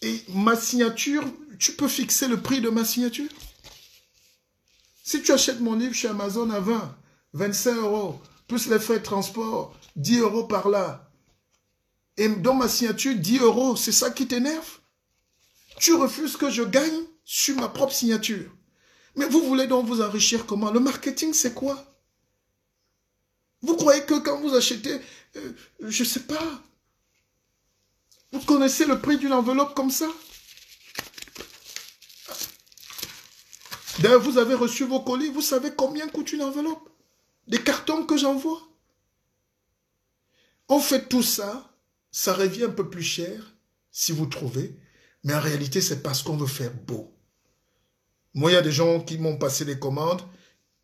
Et ma signature, tu peux fixer le prix de ma signature. Si tu achètes mon livre chez Amazon à 20, 25 euros, plus les frais de transport, 10 euros par là. Et dans ma signature, 10 euros, c'est ça qui t'énerve? Tu refuses que je gagne sur ma propre signature. Mais vous voulez donc vous enrichir comment? Le marketing, c'est quoi? Vous croyez que quand vous achetez, je ne sais pas, vous connaissez le prix d'une enveloppe comme ça? D'ailleurs, vous avez reçu vos colis, vous savez combien coûte une enveloppe? Des cartons que j'envoie. On fait tout ça, ça revient un peu plus cher, si vous trouvez, mais en réalité, c'est parce qu'on veut faire beau. Moi, il y a des gens qui m'ont passé des commandes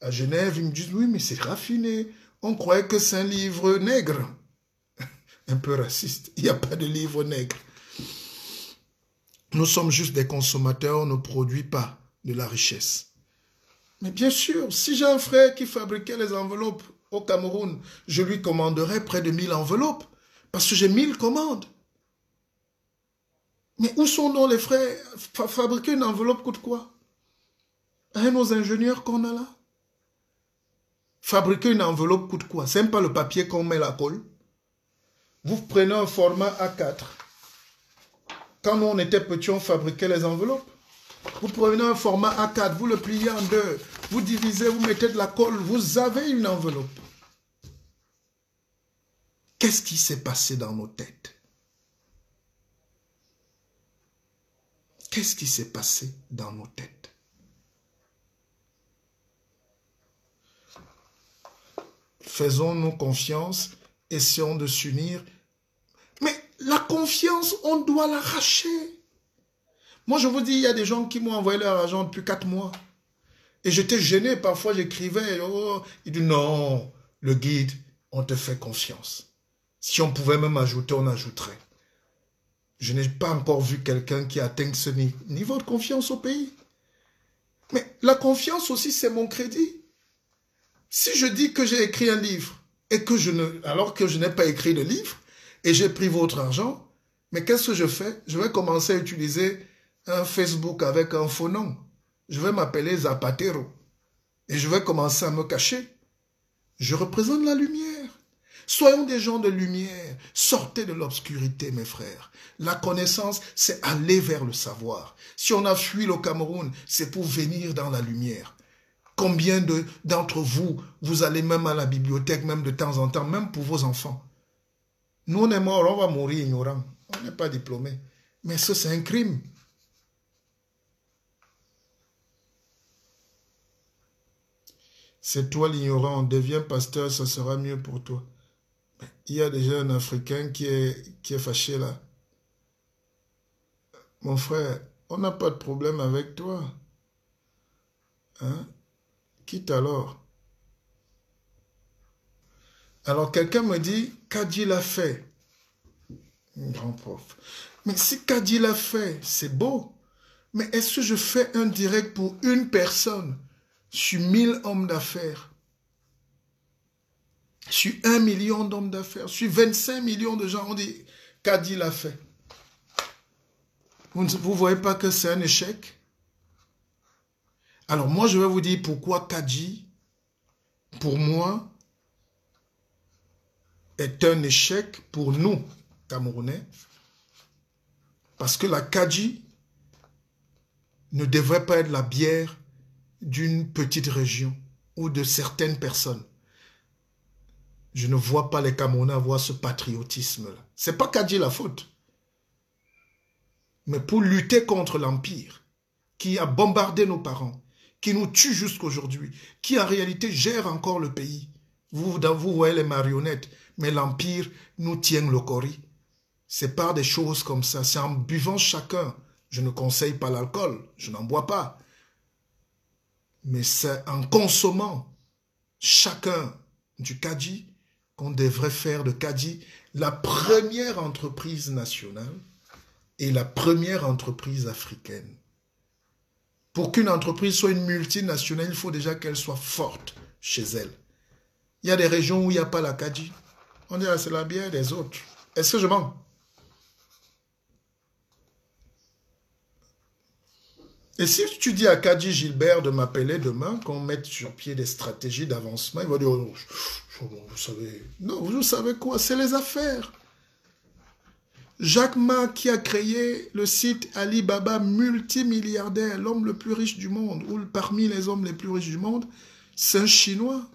à Genève, ils me disent, oui, mais c'est raffiné, on croyait que c'est un livre nègre. Un peu raciste, il n'y a pas de livre nègre. Nous sommes juste des consommateurs, on ne produit pas de la richesse. Mais bien sûr, si j'ai un frère qui fabriquait les enveloppes au Cameroun, je lui commanderais près de 1000 enveloppes, parce que j'ai 1000 commandes. Mais où sont donc les frères? Fabriquer une enveloppe coûte quoi? Avec nos ingénieurs qu'on a là? Fabriquer une enveloppe coûte quoi? C'est même pas le papier qu'on met la colle. Vous prenez un format A4. Quand nous on était petits, on fabriquait les enveloppes. Vous prenez un format A4, vous le pliez en deux, vous divisez, vous mettez de la colle, vous avez une enveloppe. Qu'est-ce qui s'est passé dans nos têtes? Qu'est-ce qui s'est passé dans nos têtes? Faisons-nous confiance, essayons de s'unir. Mais la confiance, on doit l'arracher. Moi, je vous dis, il y a des gens qui m'ont envoyé leur argent depuis 4 mois. Et j'étais gêné, parfois j'écrivais, oh, il dit non, le guide, on te fait confiance. Si on pouvait même ajouter, on ajouterait. Je n'ai pas encore vu quelqu'un qui atteigne ce niveau de confiance au pays. Mais la confiance aussi, c'est mon crédit. Si je dis que j'ai écrit un livre, et que alors que je n'ai pas écrit de livre, et j'ai pris votre argent, mais qu'est-ce que je fais? Je vais commencer à utiliser un Facebook avec un faux nom. Je vais m'appeler Zapatero. Et je vais commencer à me cacher. Je représente la lumière. Soyons des gens de lumière. Sortez de l'obscurité, mes frères. La connaissance, c'est aller vers le savoir. Si on a fui le Cameroun, c'est pour venir dans la lumière. Combien d'entre vous, vous allez même à la bibliothèque, même de temps en temps, même pour vos enfants? Nous, on est morts, on va mourir ignorants. On n'est pas diplômés. Mais ça, c'est un crime. C'est toi l'ignorant, deviens pasteur, ça sera mieux pour toi. Il y a déjà un Africain qui est fâché là. Mon frère, on n'a pas de problème avec toi. Hein? Quitte alors. Alors quelqu'un me dit, Kadji l'a fait. Grand prof. Mais si Kadji l'a fait, c'est beau. Mais est-ce que je fais un direct pour une personne sur 1000 hommes d'affaires? Sur 1 million d'hommes d'affaires? Sur 25 millions de gens, on dit, Kadji l'a fait. Vous ne voyez pas que c'est un échec? Alors moi, je vais vous dire pourquoi Kadji, pour moi, est un échec pour nous, Camerounais. Parce que la Kadji ne devrait pas être la bière d'une petite région ou de certaines personnes. Je ne vois pas les Camerounais avoir ce patriotisme-là. Ce n'est pas Kadji la faute. Mais pour lutter contre l'Empire, qui a bombardé nos parents, qui nous tue jusqu'aujourd'hui, qui en réalité gère encore le pays. Vous voyez les marionnettes, mais l'Empire nous tient le cori. C'est par des choses comme ça. C'est en buvant chacun. Je ne conseille pas l'alcool, je n'en bois pas. Mais c'est en consommant chacun du Kadji qu'on devrait faire de Kadji la première entreprise nationale et la première entreprise africaine. Pour qu'une entreprise soit une multinationale, il faut déjà qu'elle soit forte chez elle. Il y a des régions où il n'y a pas la Kadji. On dit, c'est la bière des autres. Est-ce que je mens? Et si tu dis à Kadji Gilbert de m'appeler demain, qu'on mette sur pied des stratégies d'avancement, il va dire, oh, vous savez... Non, vous savez quoi? C'est les affaires. Jack Ma qui a créé le site Alibaba, multimilliardaire, l'homme le plus riche du monde, ou parmi les hommes les plus riches du monde, c'est un Chinois.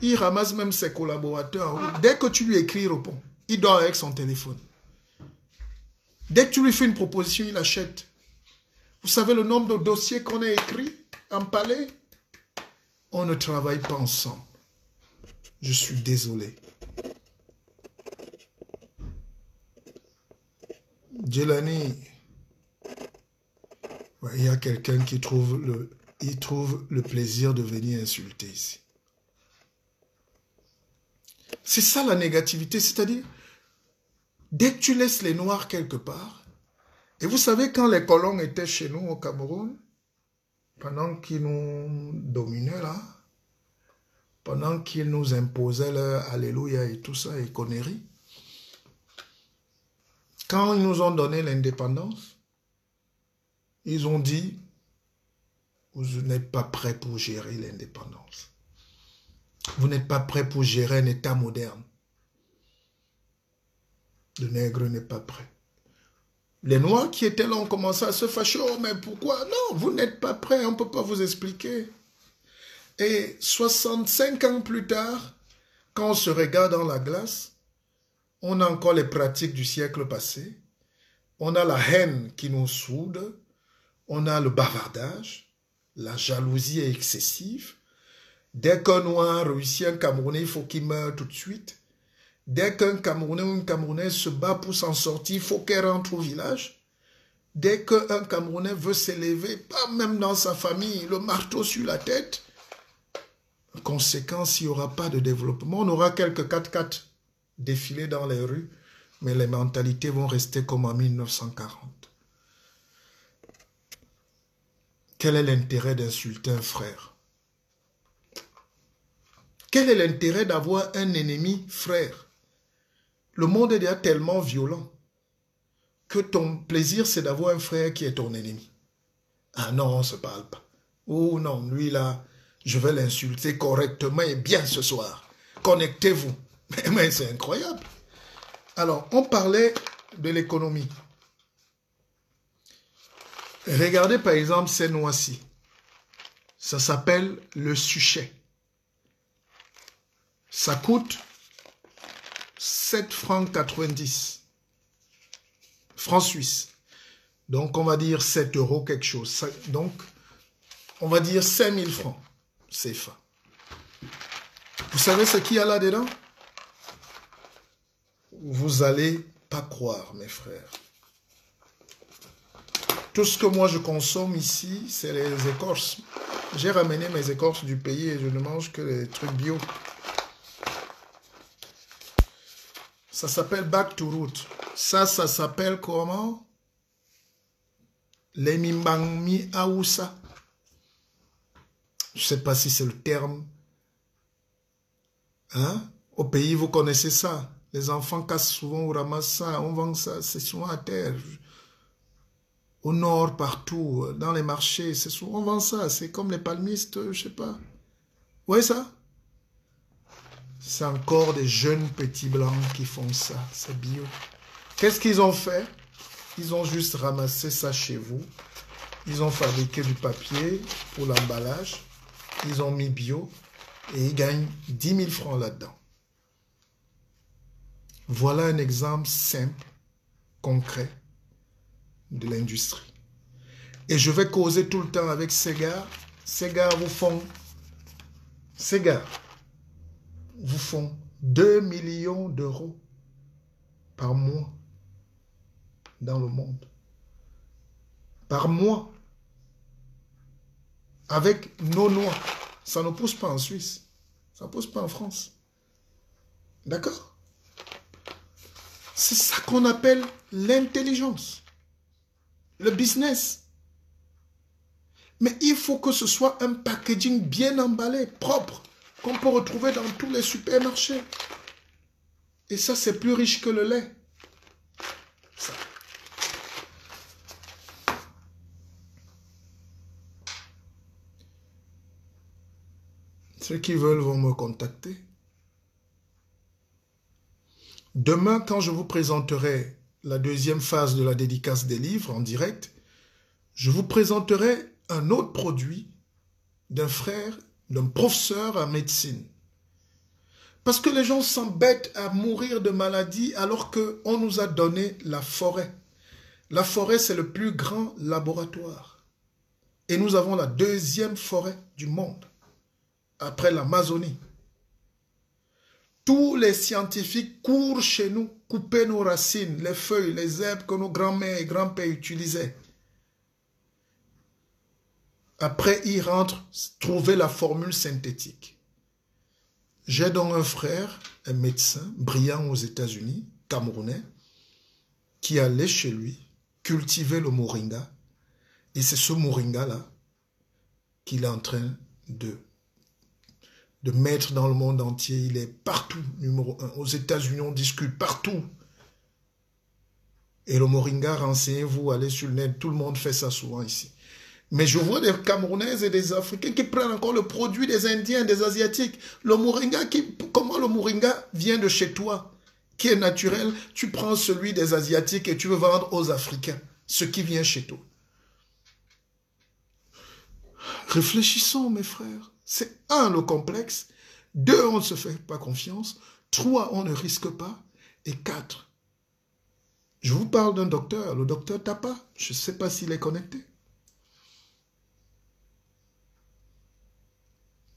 Il ramasse même ses collaborateurs. Dès que tu lui écris, il répond. Il dort avec son téléphone. Dès que tu lui fais une proposition, il achète. Vous savez le nombre de dossiers qu'on a écrits en palais? On ne travaille pas ensemble. Je suis désolé. Djelani, il y a quelqu'un qui trouve le plaisir de venir insulter ici. C'est ça la négativité, c'est-à-dire, dès que tu laisses les Noirs quelque part, et vous savez quand les colons étaient chez nous au Cameroun, pendant qu'ils nous dominaient là, pendant qu'ils nous imposaient leur alléluia et tout ça, et conneries, quand ils nous ont donné l'indépendance, ils ont dit, vous n'êtes pas prêts pour gérer l'indépendance. Vous n'êtes pas prêts pour gérer un État moderne. Le nègre n'est pas prêt. Les Noirs qui étaient là ont commencé à se fâcher. Oh, mais pourquoi? Non, vous n'êtes pas prêts, on ne peut pas vous expliquer. Et 65 ans plus tard, quand on se regarde dans la glace, on a encore les pratiques du siècle passé. On a la haine qui nous soude. On a le bavardage. La jalousie est excessive. Dès qu'un Noir réussit un Camerounais, il faut qu'il meure tout de suite. Dès qu'un Camerounais ou une Camerounaise se bat pour s'en sortir, il faut qu'elle rentre au village. Dès qu'un Camerounais veut s'élever, pas même dans sa famille, le marteau sur la tête, en conséquence, il n'y aura pas de développement. On aura quelques 4x4 défilés dans les rues, mais les mentalités vont rester comme en 1940. Quel est l'intérêt d'insulter un frère? Quel est l'intérêt d'avoir un ennemi frère? Le monde est déjà tellement violent que ton plaisir, c'est d'avoir un frère qui est ton ennemi. Ah non, on ne se parle pas. Oh non, lui là, je vais l'insulter correctement et bien ce soir. Connectez-vous. Mais c'est incroyable. Alors, on parlait de l'économie. Regardez par exemple ces noix-ci. Ça s'appelle le suchet. Ça coûte 7 francs 90 francs suisses. Donc, on va dire 7 € quelque chose. Donc, on va dire 5000 francs CFA. savez ce qu'il y a là-dedans? Vous allez pas croire, mes frères. Tout ce que moi je consomme ici, c'est les écorces. J'ai ramené mes écorces du pays et je ne mange que les trucs bio. Ça s'appelle back to root. Ça s'appelle comment? Les mimbangmi aoussa. Je ne sais pas si c'est le terme. Hein? Au pays, vous connaissez ça. Les enfants cassent souvent, on ramasse ça, on vend ça, c'est souvent à terre. Au nord, partout, dans les marchés, c'est souvent on vend ça. C'est comme les palmistes, je sais pas. Vous voyez ça? C'est encore des jeunes petits blancs qui font ça. C'est bio. Qu'est-ce qu'ils ont fait? Ils ont juste ramassé ça chez vous. Ils ont fabriqué du papier pour l'emballage. Ils ont mis bio et ils gagnent 10 000 francs là-dedans. Voilà un exemple simple, concret de l'industrie. Et je vais causer tout le temps avec ces gars. Ces gars vous font 2 millions d'euros par mois dans le monde. Par mois. Avec nos noix. Ça ne pousse pas en Suisse. Ça ne pousse pas en France. D'accord? C'est ça qu'on appelle l'intelligence. Le business. Mais il faut que ce soit un packaging bien emballé, propre, qu'on peut retrouver dans tous les supermarchés. Et ça, c'est plus riche que le lait. Ça. Ceux qui veulent vont me contacter. Demain, quand je vous présenterai la deuxième phase de la dédicace des livres en direct, je vous présenterai un autre produit d'un frère, d'un professeur en médecine. Parce que les gens s'embêtent à mourir de maladie alors qu'on nous a donné la forêt. La forêt, c'est le plus grand laboratoire. Et nous avons la deuxième forêt du monde, après l'Amazonie. Tous les scientifiques courent chez nous, couper nos racines, les feuilles, les herbes que nos grands-mères et grands-pères utilisaient. Après, ils rentrent trouver la formule synthétique. J'ai donc un frère, un médecin brillant aux États-Unis, camerounais, qui allait chez lui cultiver le moringa. Et c'est ce moringa-là qu'il est en train de mettre dans le monde entier. Il est partout, numéro 1. Aux États-Unis, on discute partout. Et le moringa, renseignez-vous, allez sur le net, tout le monde fait ça souvent ici. Mais je vois des Camerounaises et des Africains qui prennent encore le produit des Indiens, des Asiatiques. Le moringa, comment le moringa vient de chez toi, qui est naturel, tu prends celui des Asiatiques et tu veux vendre aux Africains, ce qui vient chez toi. Réfléchissons, mes frères. C'est 1, le complexe. 2, on ne se fait pas confiance. 3, on ne risque pas. Et 4, je vous parle d'un docteur, le docteur Tapa. Je ne sais pas s'il est connecté.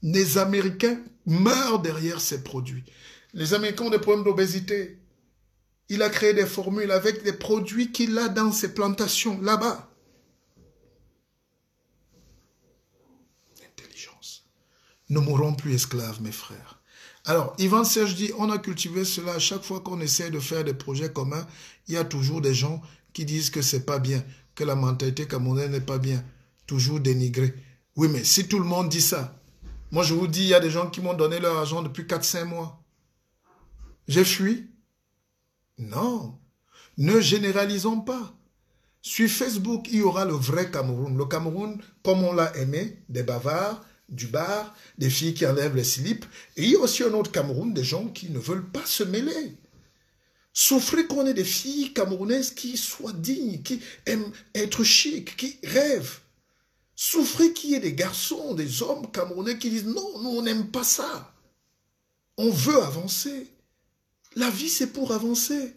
Les Américains meurent derrière ces produits. Les Américains ont des problèmes d'obésité. Il a créé des formules avec des produits qu'il a dans ses plantations, là-bas. Intelligence. Ne mourrons plus esclaves, mes frères. Alors, Yvan Serge dit, on a cultivé cela. À chaque fois qu'on essaie de faire des projets communs, il y a toujours des gens qui disent que c'est pas bien, que la mentalité camerounaise n'est pas bien. Toujours dénigrée. Oui, mais si tout le monde dit ça, moi, je vous dis, il y a des gens qui m'ont donné leur argent depuis 4-5 mois. J'ai fui? Non. Ne généralisons pas. Sur Facebook, il y aura le vrai Cameroun. Le Cameroun, comme on l'a aimé, des bavards, du bar, des filles qui enlèvent les slips. Et il y a aussi un autre Cameroun, des gens qui ne veulent pas se mêler. Souffrez qu'on ait des filles camerounaises qui soient dignes, qui aiment être chic, qui rêvent. Souffrez qu'il y ait des garçons, des hommes camerounais qui disent non, nous on n'aime pas ça. On veut avancer. La vie c'est pour avancer.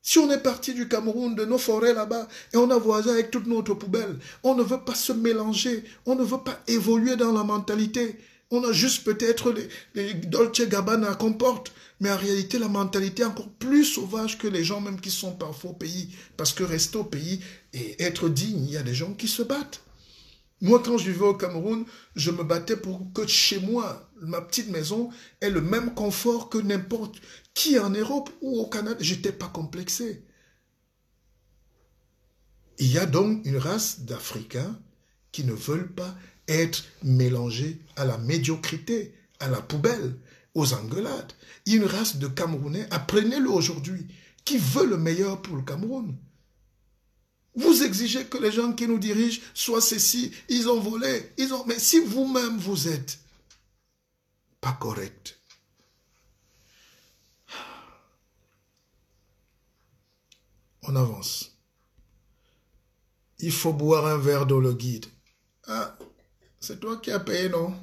Si on est parti du Cameroun, de nos forêts là-bas, et on a voyagé avec toute notre poubelle, on ne veut pas se mélanger, on ne veut pas évoluer dans la mentalité. On a juste peut-être les Dolce Gabbana qu'on porte, mais en réalité, la mentalité est encore plus sauvage que les gens même qui sont parfois au pays. Parce que rester au pays et être digne, il y a des gens qui se battent. Moi, quand je vivais au Cameroun, je me battais pour que chez moi, ma petite maison, ait le même confort que n'importe qui en Europe ou au Canada. Je n'étais pas complexé. Il y a donc une race d'Africains qui ne veulent pas être mélangés à la médiocrité, à la poubelle, aux engueulades. Il y a une race de Camerounais, apprenez-le aujourd'hui, qui veut le meilleur pour le Cameroun. Vous exigez que les gens qui nous dirigent soient ceci, ils ont volé, mais si vous-même vous êtes pas correct, on avance. Il faut boire un verre d'eau, le guide. Ah, c'est toi qui as payé, non?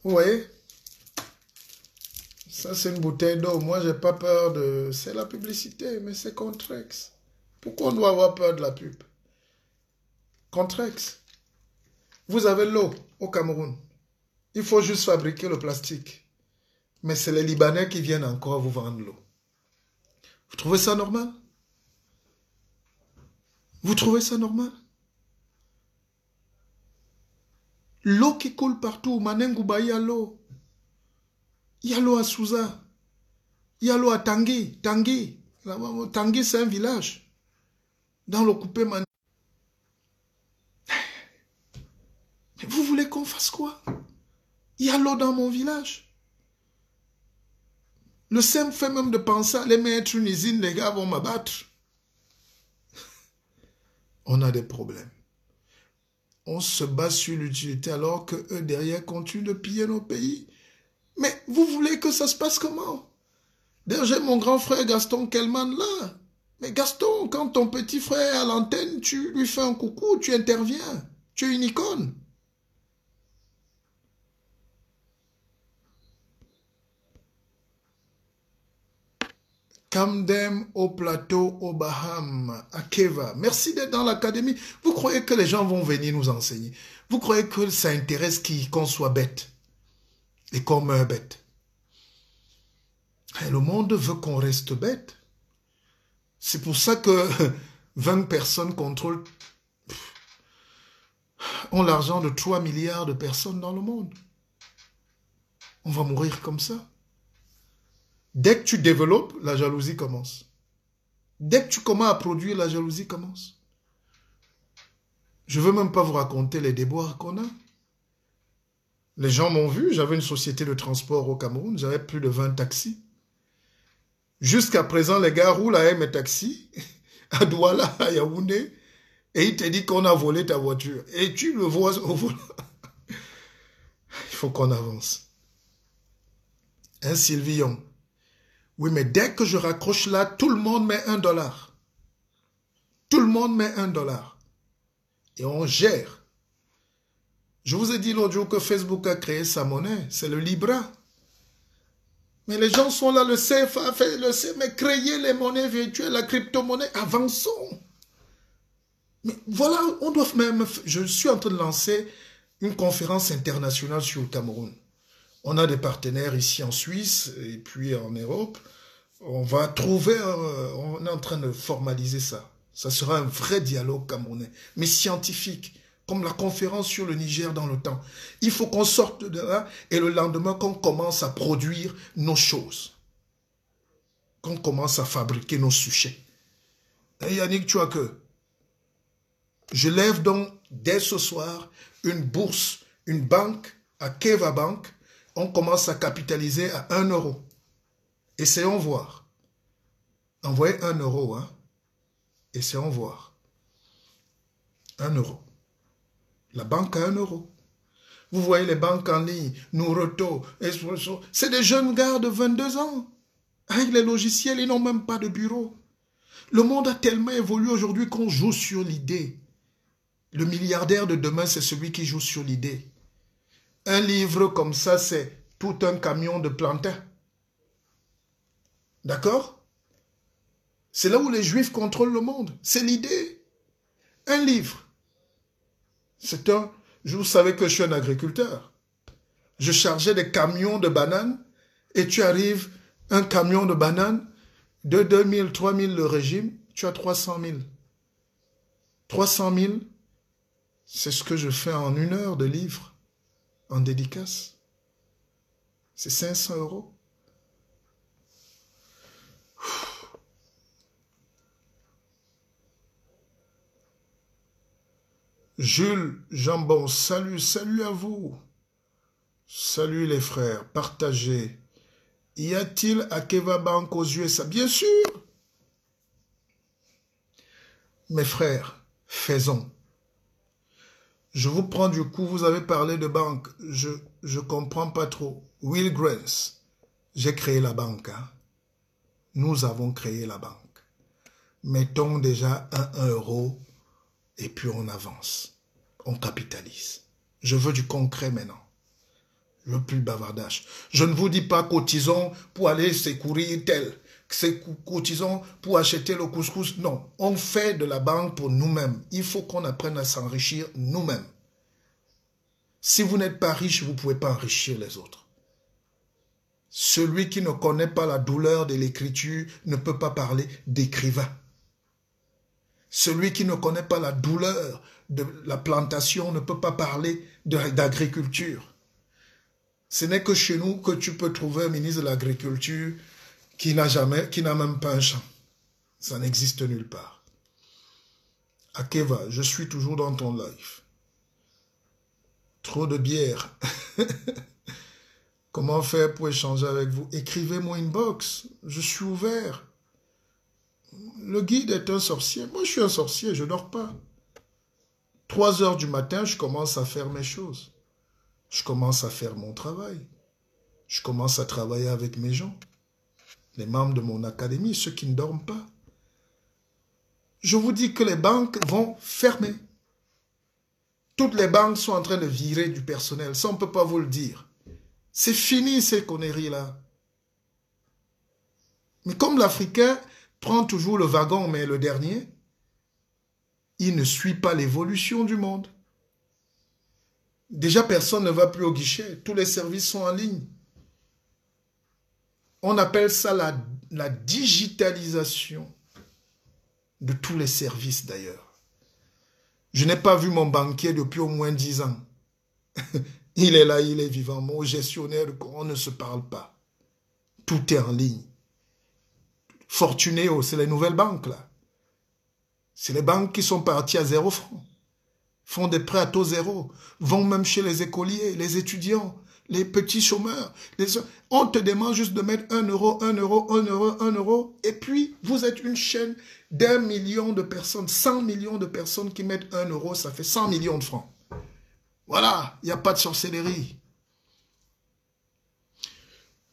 Vous voyez? Ça, c'est une bouteille d'eau. Moi, j'ai pas peur de... C'est la publicité, mais c'est Contrex. Pourquoi on doit avoir peur de la pub? Contrex. Vous avez l'eau au Cameroun. Il faut juste fabriquer le plastique. Mais c'est les Libanais qui viennent encore vous vendre l'eau. Vous trouvez ça normal? Vous trouvez ça normal? L'eau qui coule partout. Manengouba, il y a l'eau. Il y a l'eau à Souza. Il y a l'eau à Tanguy. Tanguy, Tanguy c'est un village. Dans le coupé Mané. Mais vous voulez qu'on fasse quoi? Il y a l'eau dans mon village. Le simple fait même de penser à aller mettre une usine, les gars vont m'abattre. On a des problèmes. On se bat sur l'utilité alors qu'eux derrière continuent de piller nos pays. Mais vous voulez que ça se passe comment? D'ailleurs, j'ai mon grand frère Gaston Kelman là. Mais Gaston, quand ton petit frère est à l'antenne, tu lui fais un coucou, tu interviens. Tu es une icône. Camden au plateau, au Baham, à Keva. Merci d'être dans l'académie. Vous croyez que les gens vont venir nous enseigner? Vous croyez que ça intéresse qu'on soit bête et qu'on meurt bête? Et le monde veut qu'on reste bête. C'est pour ça que 20 personnes contrôlent, ont l'argent de 3 milliards de personnes dans le monde. On va mourir comme ça. Dès que tu développes, la jalousie commence. Dès que tu commences à produire, la jalousie commence. Je ne veux même pas vous raconter les déboires qu'on a. Les gens m'ont vu, j'avais une société de transport au Cameroun, j'avais plus de 20 taxis. Jusqu'à présent, les gars roulent avec mes taxis à Douala, à Yaoundé, et ils te disent qu'on a volé ta voiture. Et tu le vois au volant. Il faut qu'on avance. Hein, Sylvion? Oui, mais dès que je raccroche là, tout le monde met $1. Tout le monde met $1. Et on gère. Je vous ai dit l'autre jour que Facebook a créé sa monnaie. C'est le Libra. Mais les gens sont là, le CFA fait le CFA, mais créer les monnaies virtuelles, la crypto-monnaie, avançons. Mais voilà, on doit même... Je suis en train de lancer une conférence internationale sur le Cameroun. On a des partenaires ici en Suisse et puis en Europe. On va trouver, on est en train de formaliser ça. Ça sera un vrai dialogue camerounais, mais scientifique, comme la conférence sur le Niger dans le temps. Il faut qu'on sorte de là et le lendemain qu'on commence à produire nos choses. Qu'on commence à fabriquer nos sujets. Et Yannick, tu vois que je lève donc dès ce soir une bourse, une banque à Keva Bank. On commence à capitaliser à 1 euro. Essayons voir. Envoyez 1 euro, hein. Essayons voir. 1 euro. La banque à 1 euro. Vous voyez les banques en ligne, Nouroto, Espresso, c'est des jeunes gars de 22 ans. Avec les logiciels, ils n'ont même pas de bureau. Le monde a tellement évolué aujourd'hui qu'on joue sur l'idée. Le milliardaire de demain, c'est celui qui joue sur l'idée. Un livre comme ça, c'est tout un camion de plantains. D'accord? C'est là où les Juifs contrôlent le monde. C'est l'idée. Un livre. Vous savez que je suis un agriculteur. Je chargeais des camions de bananes et tu arrives, un camion de bananes, de 2000, 3000 le régime, tu as 300 000. 300 000, c'est ce que je fais en 1 heure de livre, en dédicace. C'est 500 €. Jules Jambon, salut à vous. Salut les frères, partagez. Y a-t-il Akeva Bank aux USA? Bien sûr. Mes frères, faisons. Je vous prends du coup, vous avez parlé de banque. Je comprends pas trop. Will Grants, j'ai créé la banque. Hein. Nous avons créé la banque. Mettons déjà 1 € et puis on avance. On capitalise. Je veux du concret maintenant. Le plus bavardage. Je ne vous dis pas cotisons pour aller secourir tel. Cotisons pour acheter le couscous. Non, on fait de la banque pour nous-mêmes. Il faut qu'on apprenne à s'enrichir nous-mêmes. Si vous n'êtes pas riche, vous ne pouvez pas enrichir les autres. Celui qui ne connaît pas la douleur de l'écriture ne peut pas parler d'écrivain. Celui qui ne connaît pas la douleur de la plantation ne peut pas parler d'agriculture. Ce n'est que chez nous que tu peux trouver un ministre de l'Agriculture qui n'a même pas un champ. Ça n'existe nulle part. Akeva, je suis toujours dans ton live. Trop de bière. Comment faire pour échanger avec vous? Écrivez-moi inbox. Je suis ouvert. Le guide est un sorcier. Moi, je suis un sorcier, je ne dors pas. 3 heures du matin, je commence à faire mes choses. Je commence à faire mon travail. Je commence à travailler avec mes gens. Les membres de mon académie, ceux qui ne dorment pas. Je vous dis que les banques vont fermer. Toutes les banques sont en train de virer du personnel. Ça, on ne peut pas vous le dire. C'est fini ces conneries-là. Mais comme l'Africain prend toujours le wagon, mais le dernier, il ne suit pas l'évolution du monde. Déjà, personne ne va plus au guichet. Tous les services sont en ligne. On appelle ça la digitalisation de tous les services d'ailleurs. Je n'ai pas vu mon banquier depuis au moins 10 ans. Il est là, il est vivant. Mon gestionnaire, on ne se parle pas. Tout est en ligne. Fortunéo, c'est les nouvelles banques là. C'est les banques qui sont parties à 0 francs. Font des prêts à taux zéro. Vont même chez les écoliers, les étudiants, les petits chômeurs. On te demande juste de mettre 1 €, 1 €, 1 €, 1 €. Et puis, vous êtes une chaîne d'1 million de personnes, 100 millions de personnes qui mettent 1 €, ça fait 100 millions de francs. Voilà, il n'y a pas de sorcellerie.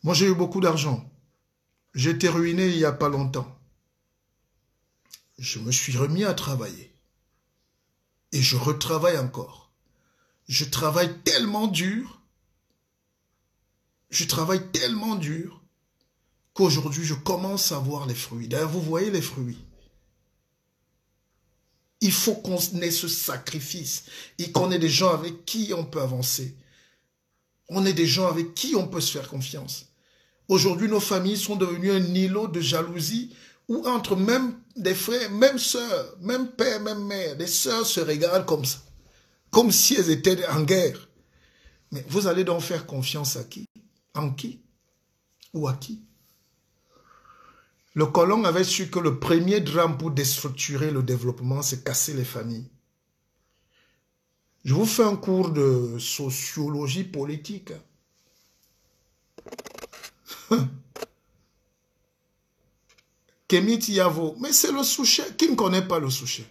Moi, j'ai eu beaucoup d'argent. J'ai été ruiné il n'y a pas longtemps. Je me suis remis à travailler. Et je retravaille encore. Je travaille tellement dur. Je travaille tellement dur qu'aujourd'hui, je commence à voir les fruits. D'ailleurs, vous voyez les fruits. Il faut qu'on ait ce sacrifice et qu'on ait des gens avec qui on peut avancer. On ait des gens avec qui on peut se faire confiance. Aujourd'hui, nos familles sont devenues un îlot de jalousie où entre même des frères, même sœurs, même père, même mère, des sœurs se régalent comme ça. Comme si elles étaient en guerre. Mais vous allez donc faire confiance à qui? En qui? Ou à qui? Le colon avait su que le premier drame pour déstructurer le développement, c'est casser les familles. Je vous fais un cours de sociologie politique. Kemit Yavo, mais c'est le Souchet. Qui ne connaît pas le Souchet?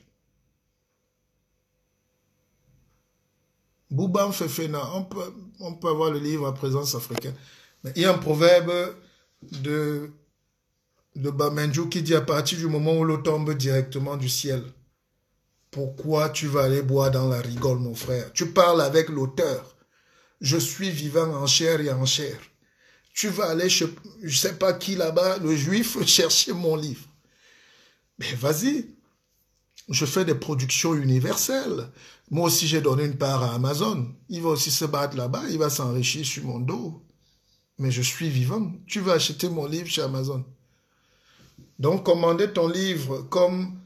Bouban Fefena, on peut avoir le livre à présence africaine. Mais il y a un proverbe de Bamenjou qui dit à partir du moment où l'eau tombe directement du ciel, pourquoi tu vas aller boire dans la rigole, mon frère? Tu parles avec l'auteur. Je suis vivant en chair et en chair. Tu vas aller chez, je ne sais pas qui là-bas, le juif, chercher mon livre. Mais vas-y. Je fais des productions universelles. Moi aussi, j'ai donné une part à Amazon. Il va aussi se battre là-bas, il va s'enrichir sur mon dos. Mais je suis vivant. Tu veux acheter mon livre chez Amazon. Donc, commander ton livre comme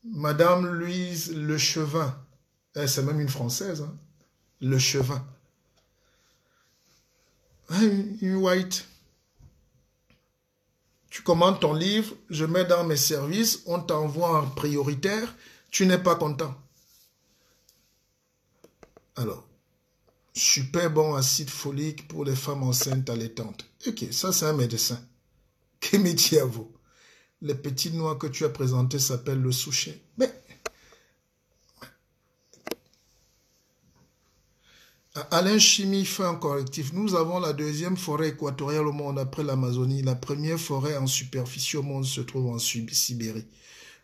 Madame Louise Lechevin. C'est même une Française, hein? Lechevin. Une white. Tu commandes ton livre, je mets dans mes services, on t'envoie en prioritaire, tu n'es pas content. Alors, super bon acide folique pour les femmes enceintes allaitantes. Ok, ça c'est un médecin. Quel métier à vous? Les petits noix que tu as présentés s'appellent le souchet. Mais, Alain Chimie fait un correctif. Nous avons la deuxième forêt équatoriale au monde après l'Amazonie. La première forêt en superficie au monde se trouve en Sibérie.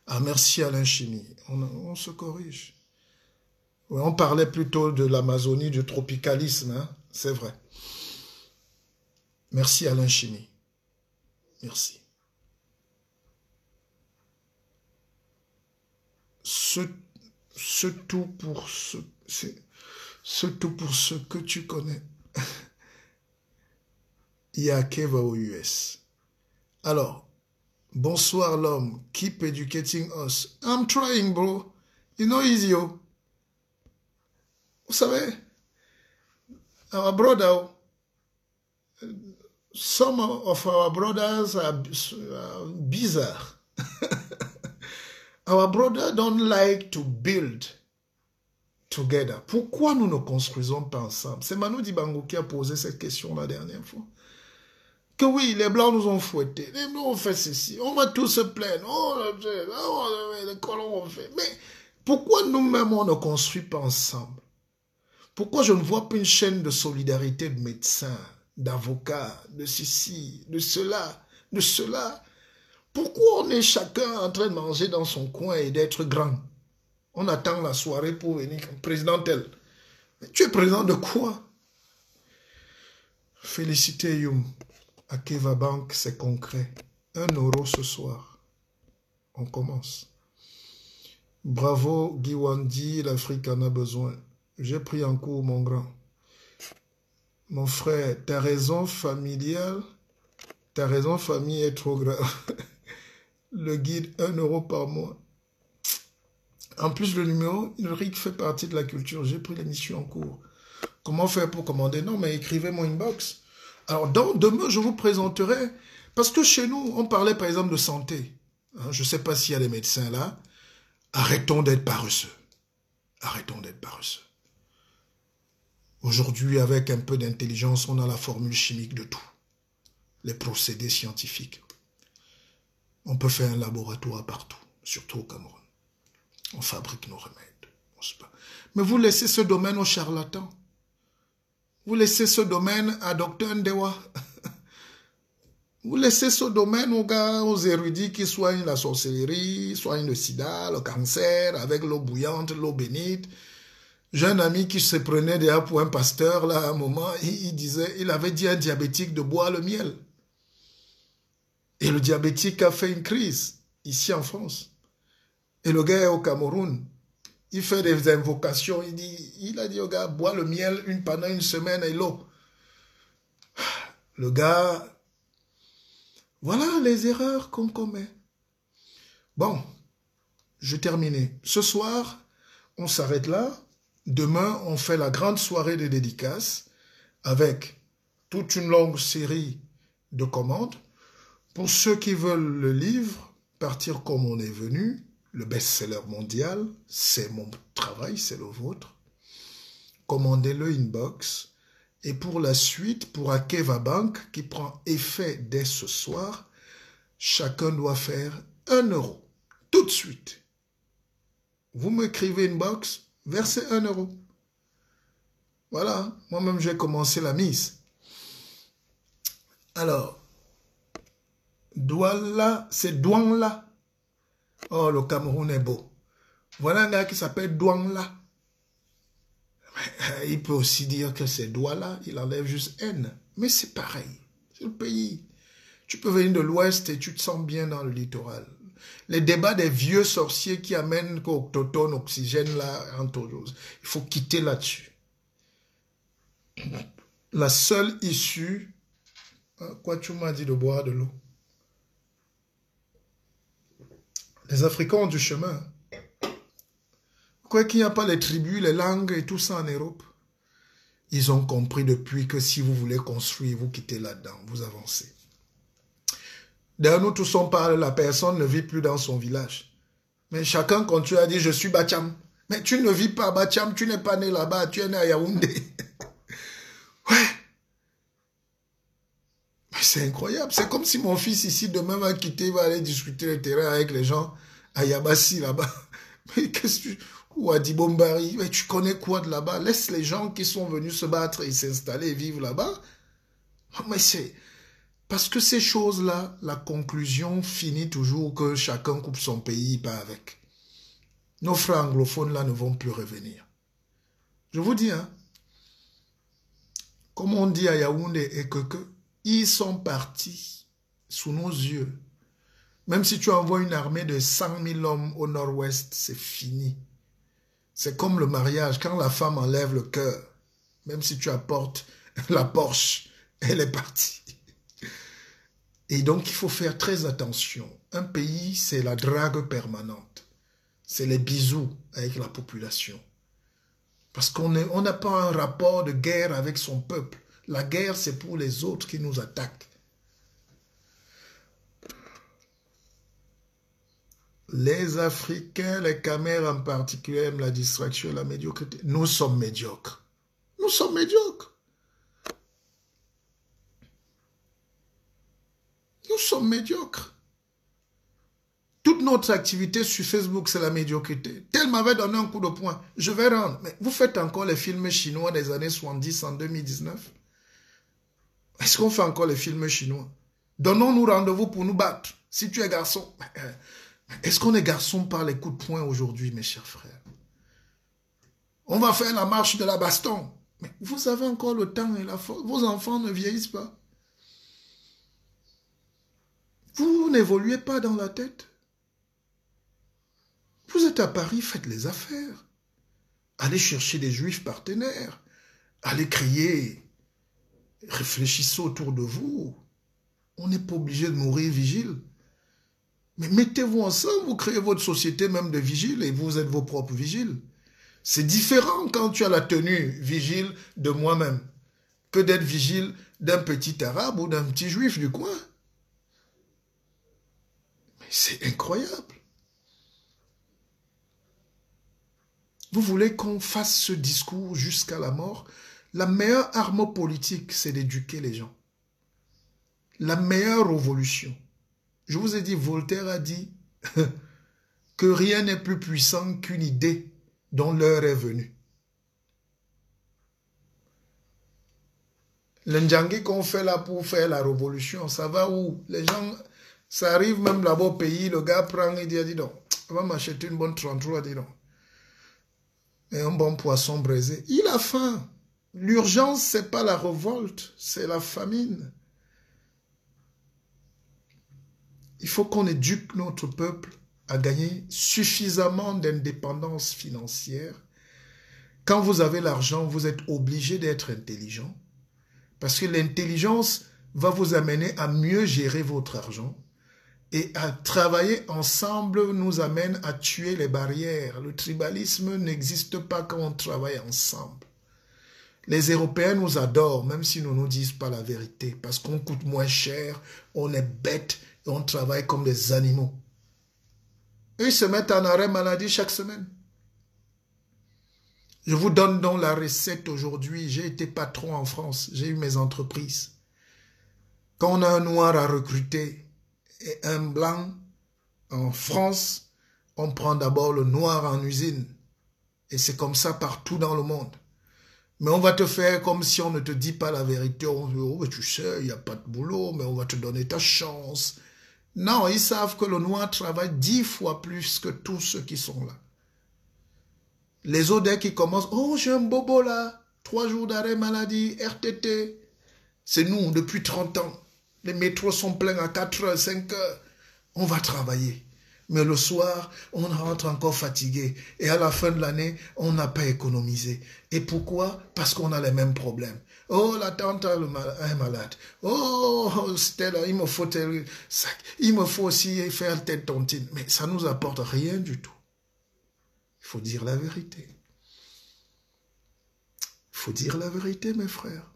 Ah, merci Alain Chimie. On se corrige. Ouais, on parlait plutôt de l'Amazonie, du tropicalisme, hein? C'est vrai. Merci Alain Chimie. Merci. Ce tout pour ce que tu connais. Yake va aux US. Alors, bonsoir l'homme. Keep educating us. I'm trying, bro. It's not easy, oh. Vous savez, our brother, some of our brothers are bizarre. Our brothers don't like to build together. Pourquoi nous ne construisons pas ensemble? C'est Manu Dibango qui a posé cette question la dernière fois. Que oui, les Blancs nous ont fouettés, les Blancs ont fait ceci, on va tous se plaindre, les colons ont fait. Mais pourquoi nous-mêmes on ne construit pas ensemble? Pourquoi je ne vois pas une chaîne de solidarité de médecins, d'avocats, de ceci, de cela, de cela? Pourquoi on est chacun en train de manger dans son coin et d'être grand? On attend la soirée pour venir comme président tel. Mais tu es président de quoi? Félicité Youm. À Keva Bank, c'est concret. 1 euro ce soir. On commence. Bravo Giwandi, l'Afrique en a besoin. J'ai pris en cours mon grand. Mon frère, ta raison familiale, ta raison famille est trop grave. Le guide, 1 euro par mois. En plus, le numéro, le RIC fait partie de la culture. J'ai pris l'émission en cours. Comment faire pour commander? Non, mais écrivez mon inbox. Alors, demain, je vous présenterai, parce que chez nous, on parlait par exemple de santé. Hein, je ne sais pas s'il y a des médecins là. Arrêtons d'être paresseux. Arrêtons d'être paresseux. Aujourd'hui, avec un peu d'intelligence, on a la formule chimique de tout. Les procédés scientifiques. On peut faire un laboratoire partout, surtout au Cameroun. On fabrique nos remèdes. Mais vous laissez ce domaine aux charlatans. Vous laissez ce domaine à Dr Ndewa. Vous laissez ce domaine aux gars, aux érudits qui soignent la sorcellerie, soignent le sida, le cancer, avec l'eau bouillante, l'eau bénite. J'ai un ami qui se prenait déjà pour un pasteur, là, à un moment, il avait dit à un diabétique de boire le miel. Et le diabétique a fait une crise, ici en France. Et le gars est au Cameroun. Il fait des invocations. Il a dit au gars, bois le miel pendant une semaine et l'eau. Le gars, voilà les erreurs qu'on commet. Bon, je termine. Ce soir, on s'arrête là. Demain, on fait la grande soirée de dédicaces avec toute une longue série de commandes. Pour ceux qui veulent le livre, Partir comme on est venu, le best-seller mondial, c'est mon travail, c'est le vôtre. Commandez-le inbox. Et pour la suite, pour Akeva Bank, qui prend effet dès ce soir, chacun doit faire 1 euro. Tout de suite. Vous m'écrivez inbox, versez 1 euro. Voilà, moi-même j'ai commencé la mise. Alors, Douala, c'est Douala. Oh, le Cameroun est beau. Voilà un gars qui s'appelle Douala. Il peut aussi dire que c'est Douala, il enlève juste N. Mais c'est pareil, c'est le pays. Tu peux venir de l'ouest et tu te sens bien dans le littoral. Les débats des vieux sorciers qui amènent qu'Octotone, oxygène, là, entre autres. Il faut quitter là-dessus. La seule issue... Quoi tu m'as dit de boire de l'eau? Les Africains ont du chemin. Quoi qu'il n'y a pas les tribus, les langues et tout ça en Europe. Ils ont compris depuis que si vous voulez construire, vous quittez là-dedans, vous avancez. D'ailleurs, nous tous on parle, la personne ne vit plus dans son village. Mais chacun continue à dire, je suis Bacham. Mais tu ne vis pas à Bacham, tu n'es pas né là-bas, tu es né à Yaoundé. Ouais. Mais c'est incroyable. C'est comme si mon fils ici, demain, va quitter, il va aller discuter le terrain avec les gens à Yabassi, là-bas. Mais qu'est-ce que tu... Ou à Dibombari, mais tu connais quoi de là-bas? Laisse les gens qui sont venus se battre et s'installer et vivre là-bas. Mais c'est... Parce que ces choses-là, la conclusion finit toujours que chacun coupe son pays, pas avec. Nos frères anglophones, là, ne vont plus revenir. Je vous dis, hein, comme on dit à Yaoundé et que ils sont partis sous nos yeux. Même si tu envoies une armée de 100 000 hommes au nord-ouest, c'est fini. C'est comme le mariage, quand la femme enlève le cœur, même si tu apportes la Porsche, elle est partie. Et donc, il faut faire très attention. Un pays, c'est la drague permanente. C'est les bisous avec la population. Parce qu'on n'a pas un rapport de guerre avec son peuple. La guerre, c'est pour les autres qui nous attaquent. Les Africains, les Camers en particulier, aiment la distraction et la médiocrité. Nous sommes médiocres. Nous sommes médiocres. Nous sommes médiocres. Toute notre activité sur Facebook, c'est la médiocrité. Tel m'avait donné un coup de poing. Je vais rendre. Mais vous faites encore les films chinois des années 70 en 2019? Est-ce qu'on fait encore les films chinois? Donnons-nous rendez-vous pour nous battre. Si tu es garçon... Est-ce qu'on est garçon par les coups de poing aujourd'hui, mes chers frères? On va faire la marche de la baston. Mais vous avez encore le temps et la force. Vos enfants ne vieillissent pas. Vous n'évoluez pas dans la tête. Vous êtes à Paris, faites les affaires. Allez chercher des juifs partenaires. Allez crier. Réfléchissez autour de vous. On n'est pas obligé de mourir vigile. Mais mettez-vous ensemble, vous créez votre société même de vigile et vous êtes vos propres vigiles. C'est différent quand tu as la tenue vigile de moi-même que d'être vigile d'un petit arabe ou d'un petit juif du coin. Mais c'est incroyable. Vous voulez qu'on fasse ce discours jusqu'à la mort? La meilleure arme politique, c'est d'éduquer les gens. La meilleure révolution. Je vous ai dit, Voltaire a dit que rien n'est plus puissant qu'une idée dont l'heure est venue. Le Ndjangi qu'on fait là pour faire la révolution, ça va où? Les gens, ça arrive même là-bas au pays, le gars prend et dit donc, on va m'acheter une bonne 33, dis donc. Et un bon poisson braisé. Il a faim. L'urgence, c'est pas la révolte, c'est la famine. Il faut qu'on éduque notre peuple à gagner suffisamment d'indépendance financière. Quand vous avez l'argent, vous êtes obligé d'être intelligent. Parce que l'intelligence va vous amener à mieux gérer votre argent. Et à travailler ensemble nous amène à tuer les barrières. Le tribalisme n'existe pas quand on travaille ensemble. Les Européens nous adorent, même s'ils ne nous disent pas la vérité. Parce qu'on coûte moins cher, on est bête et on travaille comme des animaux. Eux, ils se mettent en arrêt maladie chaque semaine. Je vous donne donc la recette aujourd'hui. J'ai été patron en France, j'ai eu mes entreprises. Quand on a un noir à recruter et un blanc en France, on prend d'abord le noir en usine. Et c'est comme ça partout dans le monde. Mais on va te faire comme si on ne te dit pas la vérité. On dit, oh, tu sais, il n'y a pas de boulot, mais on va te donner ta chance. Non, ils savent que le noir travaille 10 fois plus que tous ceux qui sont là. Les autres, dès qu'ils commencent, oh, j'ai un bobo là, 3 jours d'arrêt maladie, RTT. C'est nous, depuis 30 ans. Les métros sont pleins à 4 heures, 5 heures. On va travailler. Mais le soir, on rentre encore fatigué. Et à la fin de l'année, on n'a pas économisé. Et pourquoi? Parce qu'on a les mêmes problèmes. Oh, la tante est malade. Oh, Stella, il me faut tel sac. Il me faut aussi faire telle tontine. Mais ça ne nous apporte rien du tout. Il faut dire la vérité. Il faut dire la vérité, mes frères.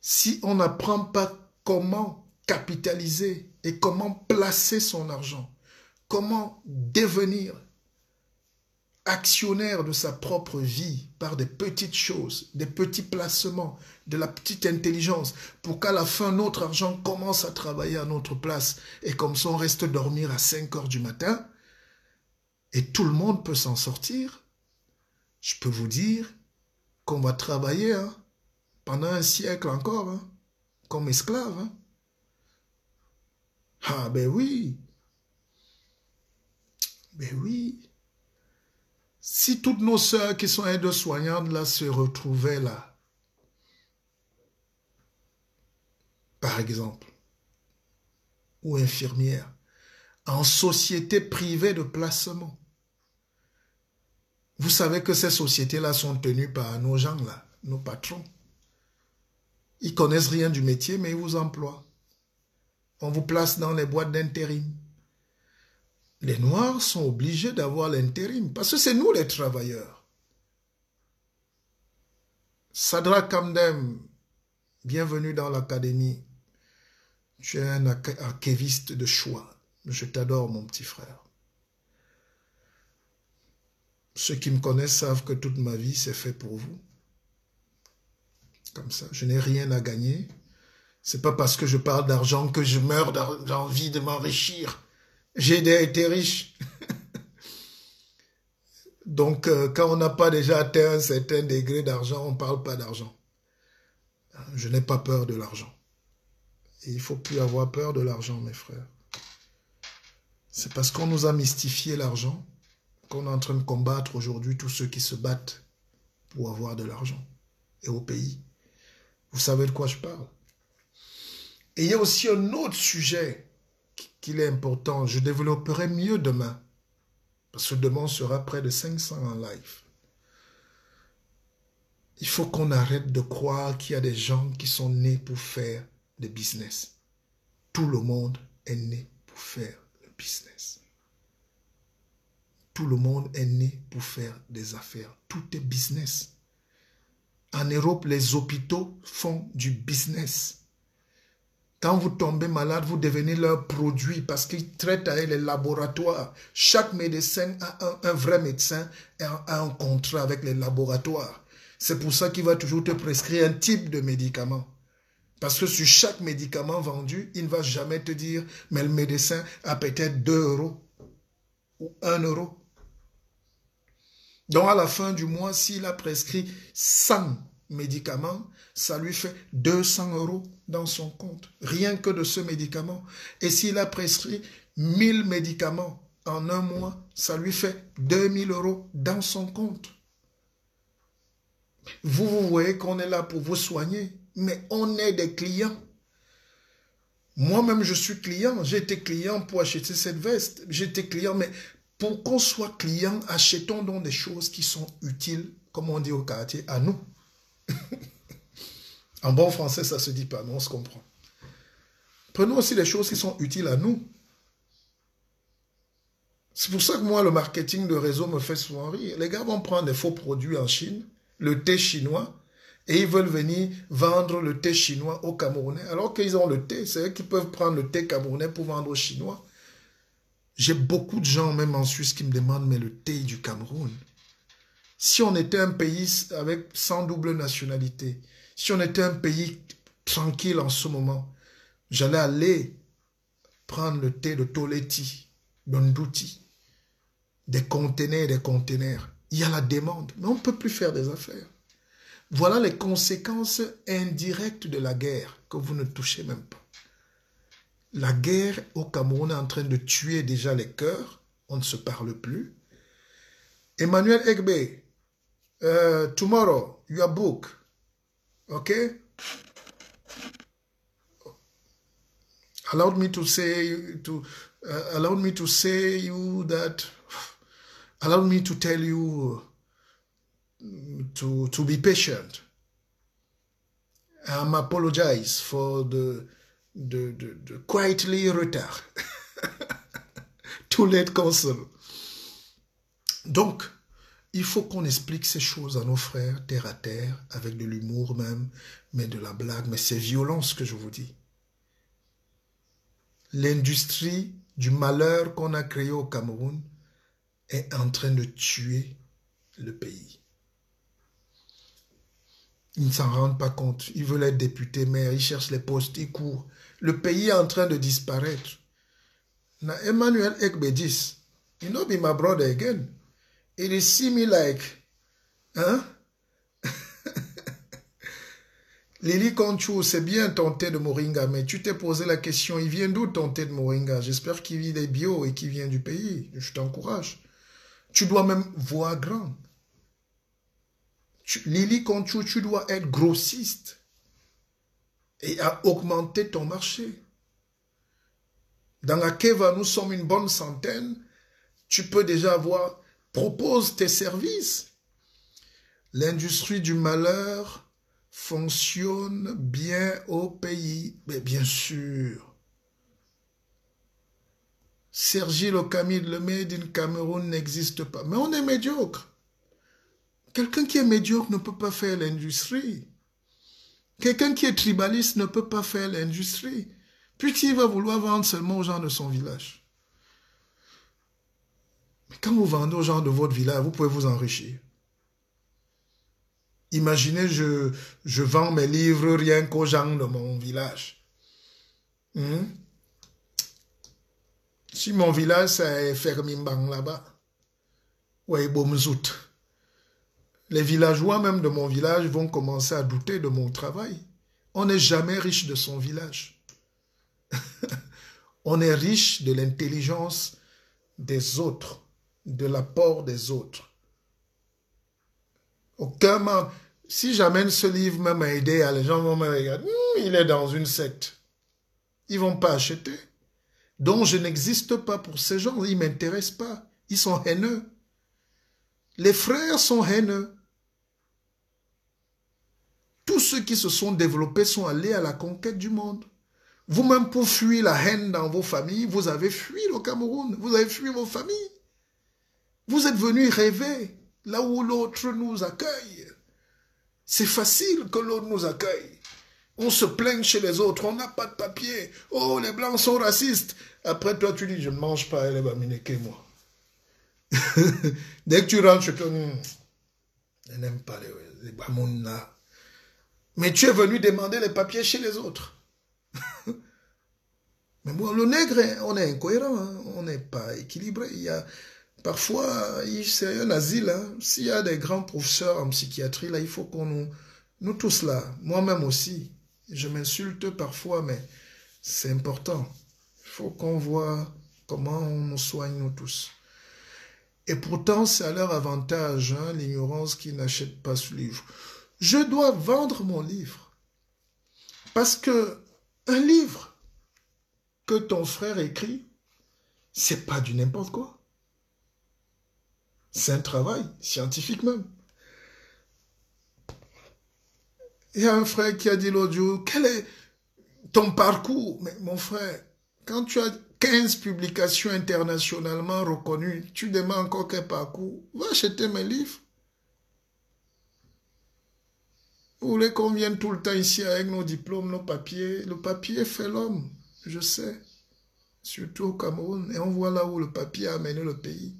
Si on n'apprend pas comment capitaliser et comment placer son argent, comment devenir actionnaire de sa propre vie par des petites choses, des petits placements, de la petite intelligence, pour qu'à la fin, notre argent commence à travailler à notre place et comme ça, on reste dormir à 5 heures du matin et tout le monde peut s'en sortir. Je peux vous dire qu'on va travailler pendant un siècle encore, comme esclave. Ah ben oui. Ben oui. Si toutes nos sœurs qui sont aides-soignantes là se retrouvaient là, par exemple, ou infirmières, en société privée de placement, vous savez que ces sociétés-là sont tenues par nos gens là, nos patrons. Ils connaissent rien du métier, mais ils vous emploient. On vous place dans les boîtes d'intérim. Les Noirs sont obligés d'avoir l'intérim, parce que c'est nous les travailleurs. Sadra Kamdem, bienvenue dans l'académie. Tu es un archiviste de choix. Je t'adore, mon petit frère. Ceux qui me connaissent savent que toute ma vie, c'est fait pour vous. Comme ça, je n'ai rien à gagner. C'est pas parce que je parle d'argent que je meurs d'envie de m'enrichir. J'ai été riche. Donc, quand on n'a pas déjà atteint un certain degré d'argent, on ne parle pas d'argent. Je n'ai pas peur de l'argent. Et il ne faut plus avoir peur de l'argent, mes frères. C'est parce qu'on nous a mystifié l'argent qu'on est en train de combattre aujourd'hui tous ceux qui se battent pour avoir de l'argent. Et au pays. Vous savez de quoi je parle. Et il y a aussi un autre sujet qu'il est important. Je développerai mieux demain. Parce que demain, on sera près de 500 en live. Il faut qu'on arrête de croire qu'il y a des gens qui sont nés pour faire des business. Tout le monde est né pour faire le business. Tout le monde est né pour faire des affaires. Tout est business. En Europe, les hôpitaux font du business. Quand vous tombez malade, vous devenez leur produit parce qu'ils traitent avec les laboratoires. Chaque médecin a un vrai médecin et a un contrat avec les laboratoires. C'est pour ça qu'il va toujours te prescrire un type de médicament. Parce que sur chaque médicament vendu, il ne va jamais te dire « mais le médecin a peut-être 2 € ou 1 €. Donc à la fin du mois, s'il a prescrit 100 médicaments, ça lui fait 200 € dans son compte, rien que de ce médicament. Et s'il a prescrit 1000 médicaments en un mois, ça lui fait 2000 € dans son compte. Vous voyez qu'on est là pour vous soigner, mais on est des clients. Moi-même, je suis client. J'ai été client pour acheter cette veste. J'étais client, mais pour qu'on soit client, achetons donc des choses qui sont utiles, comme on dit au quartier, à nous. En bon français, ça ne se dit pas, mais on se comprend. Prenons aussi des choses qui sont utiles à nous. C'est pour ça que moi, le marketing de réseau me fait souvent rire. Les gars vont prendre des faux produits en Chine, le thé chinois, et ils veulent venir vendre le thé chinois aux Camerounais. Alors qu'ils ont le thé, c'est eux qui peuvent prendre le thé camerounais pour vendre aux Chinois. J'ai beaucoup de gens, même en Suisse, qui me demandent, mais le thé du Cameroun, si on était un pays sans double nationalité, si on était un pays tranquille en ce moment, j'allais aller prendre le thé de Toleti, d'Ondouti, des conteneurs et des conteneurs. Il y a la demande, mais on ne peut plus faire des affaires. Voilà les conséquences indirectes de la guerre que vous ne touchez même pas. La guerre au Cameroun est en train de tuer déjà les cœurs. On ne se parle plus. Emmanuel Egbe, tomorrow, your book. Okay? Allow me to say, allow me to say you that, allow me to tell you to be patient. I apologize for the quietly retard. Too late counsel. Donc, il faut qu'on explique ces choses à nos frères, terre à terre, avec de l'humour même, mais de la blague. Mais c'est violent ce que je vous dis. L'industrie du malheur qu'on a créé au Cameroun est en train de tuer le pays. Ils ne s'en rendent pas compte. Ils veulent être députés, maires, ils cherchent les postes, ils courent. Le pays est en train de disparaître. Now, Emmanuel Ekbedis, you know, be my brother again. It is see me like, hein? Lily Conchou, c'est bien ton thé de moringa, mais tu t'es posé la question, il vient d'où ton thé de moringa? J'espère qu'il est bio et qu'il vient du pays. Je t'encourage. Tu dois même voir grand. Lily Conchou, tu dois être grossiste et à augmenter ton marché. Dans la Keva, nous sommes une bonne centaine. Tu peux déjà avoir, propose tes services. L'industrie du malheur fonctionne bien au pays. Mais bien sûr. Sergi Lokamid, le Made in Cameroun n'existe pas. Mais on est médiocre. Quelqu'un qui est médiocre ne peut pas faire l'industrie. Quelqu'un qui est tribaliste ne peut pas faire l'industrie. Puisqu'il va vouloir vendre seulement aux gens de son village. Mais quand vous vendez aux gens de votre village, vous pouvez vous enrichir. Imaginez, je vends mes livres rien qu'aux gens de mon village. Si mon village, c'est Fermimbang là-bas, ouais, Bomzout. Les villageois même de mon village vont commencer à douter de mon travail. On n'est jamais riche de son village. On est riche de l'intelligence des autres, de l'apport des autres. Aucun membre. Si j'amène ce livre même à aider, les gens vont me regarder. Il est dans une secte. Ils ne vont pas acheter. Donc je n'existe pas pour ces gens. Ils ne m'intéressent pas. Ils sont haineux. Les frères sont haineux. Tous ceux qui se sont développés sont allés à la conquête du monde. Vous-même, pour fuir la haine dans vos familles, vous avez fui le Cameroun. Vous avez fui vos familles. Vous êtes venus rêver là où l'autre nous accueille. C'est facile que l'autre nous accueille. On se plaint chez les autres. On n'a pas de papier. Oh, les Blancs sont racistes. Après, toi, tu dis, je ne mange pas. Elle va m'inquiéter, moi. Dès que tu rentres, je te dis, je n'aime pas les Bamoun là. Mais tu es venu demander les papiers chez les autres. Mais bon, le nègre, on est incohérent, hein? On n'est pas équilibré. Il y a, parfois, c'est un asile. Hein? S'il y a des grands professeurs en psychiatrie, là, il faut qu'on nous tous là, moi-même aussi, je m'insulte parfois, mais c'est important. Il faut qu'on voit comment on nous soigne, nous tous. Et pourtant, c'est à leur avantage, hein, l'ignorance qui n'achète pas ce livre. Je dois vendre mon livre. Parce que un livre que ton frère écrit, c'est pas du n'importe quoi. C'est un travail scientifique même. Il y a un frère qui a dit l'autre jour, quel est ton parcours? Mais mon frère, quand tu as 15 publications internationalement reconnues, tu demandes encore quel parcours? Va acheter mes livres. Vous voulez qu'on vienne tout le temps ici avec nos diplômes, nos papiers? Le papier fait l'homme, je sais. Surtout au Cameroun. Et on voit là où le papier a amené le pays.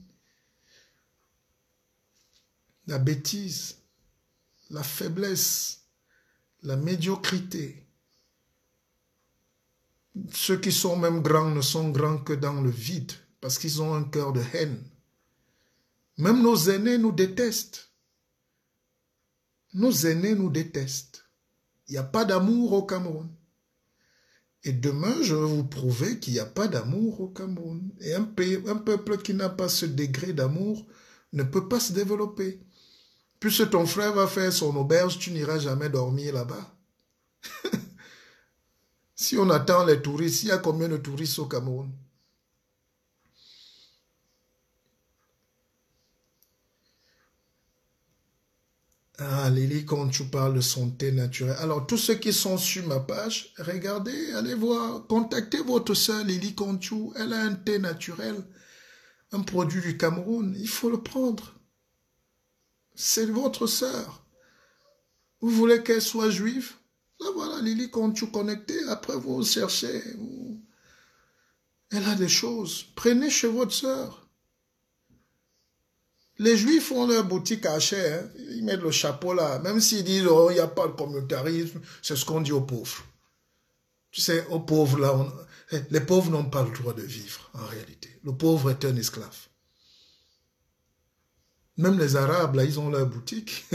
La bêtise, la faiblesse, la médiocrité. Ceux qui sont même grands ne sont grands que dans le vide, parce qu'ils ont un cœur de haine. Même nos aînés nous détestent. Nos aînés nous détestent. Il n'y a pas d'amour au Cameroun. Et demain, je vais vous prouver qu'il n'y a pas d'amour au Cameroun. Et un peuple qui n'a pas ce degré d'amour ne peut pas se développer. Puisque ton frère va faire son auberge, tu n'iras jamais dormir là-bas. Si on attend les touristes, il y a combien de touristes au Cameroun? Ah, Lily, quand tu parles de santé naturelle. Alors, tous ceux qui sont sur ma page, regardez, allez voir, contactez votre sœur Lily Conchou. Elle a un thé naturel, un produit du Cameroun. Il faut le prendre. C'est votre sœur. Vous voulez qu'elle soit juive? Là, voilà, Lily Conchou connectée. Après, vous cherchez. Elle a des choses. Prenez chez votre sœur. Les juifs ont leur boutique à cher. Hein. Ils mettent le chapeau là. Même s'ils disent, oh, il n'y a pas de communautarisme, c'est ce qu'on dit aux pauvres. Tu sais, aux pauvres là, les pauvres n'ont pas le droit de vivre, en réalité. Le pauvre est un esclave. Même les Arabes, là, ils ont leur boutique.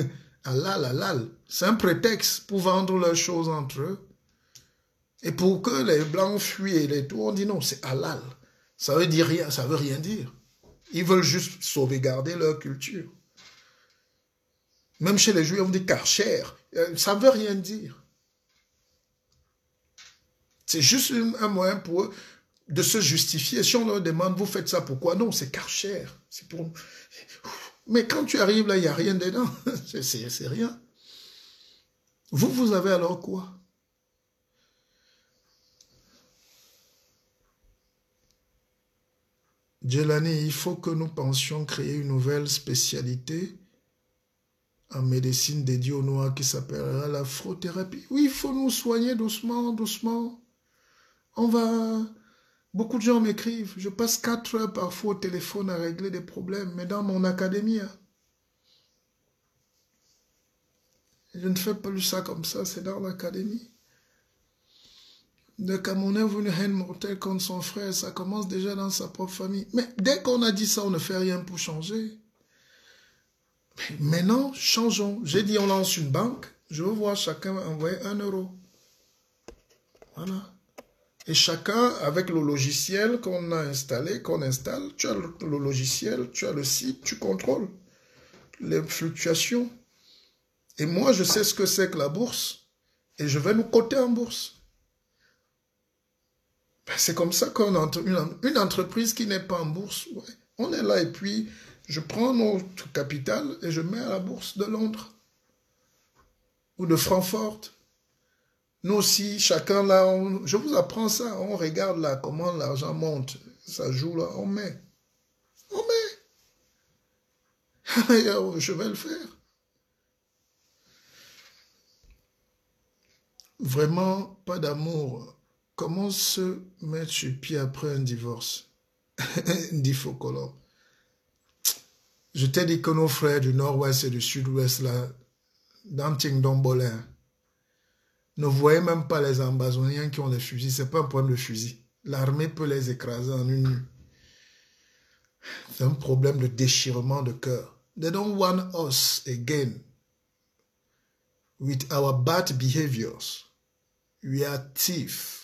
Halal, halal. C'est un prétexte pour vendre leurs choses entre eux. Et pour que les Blancs fuient et les tout, on dit non, c'est halal. Ça veut dire rien, ça veut rien dire. Ils veulent juste sauvegarder leur culture. Même chez les Juifs, on dit karcher. Ça ne veut rien dire. C'est juste un moyen pour eux de se justifier. Si on leur demande, vous faites ça pourquoi? Non, c'est karcher. C'est pour... Mais quand tu arrives là, il n'y a rien dedans. C'est rien. Vous avez alors quoi? Djelani, il faut que nous pensions créer une nouvelle spécialité en médecine dédiée aux Noirs qui s'appellera l'afrothérapie. Oui, il faut nous soigner doucement, doucement. On va... Beaucoup de gens m'écrivent. Je passe 4 heures parfois au téléphone à régler des problèmes, mais dans mon académie, je ne fais plus ça comme ça, c'est dans l'académie. Le Camerounais veut une haine mortelle contre son frère, ça commence déjà dans sa propre famille. Mais dès qu'on a dit ça, on ne fait rien pour changer. Mais maintenant, changeons. J'ai dit, on lance une banque, je veux voir chacun envoyer 1 euro. Voilà. Et chacun, avec le logiciel qu'on a installé, qu'on installe, tu as le logiciel, tu as le site, tu contrôles les fluctuations. Et moi, je sais ce que c'est que la bourse, et je vais nous coter en bourse. C'est comme ça qu'on entre une entreprise qui n'est pas en bourse. Ouais. On est là et puis je prends notre capital et je mets à la bourse de Londres ou de Francfort. Nous aussi, chacun là, je vous apprends ça. On regarde là comment l'argent monte. Ça joue là, on met. On met. Je vais le faire. Vraiment, pas d'amour. Comment se mettre sur pied après un divorce? Dit Fokolo. Je t'ai dit que nos frères du nord-ouest et du sud-ouest, là, dans Tingdombolin, ne voyaient même pas les Ambazoniens qui ont des fusils. Ce n'est pas un problème de fusil. L'armée peut les écraser en une nuit. C'est un problème de déchirement de cœur. They don't want us again with our bad behaviors. We are thieves.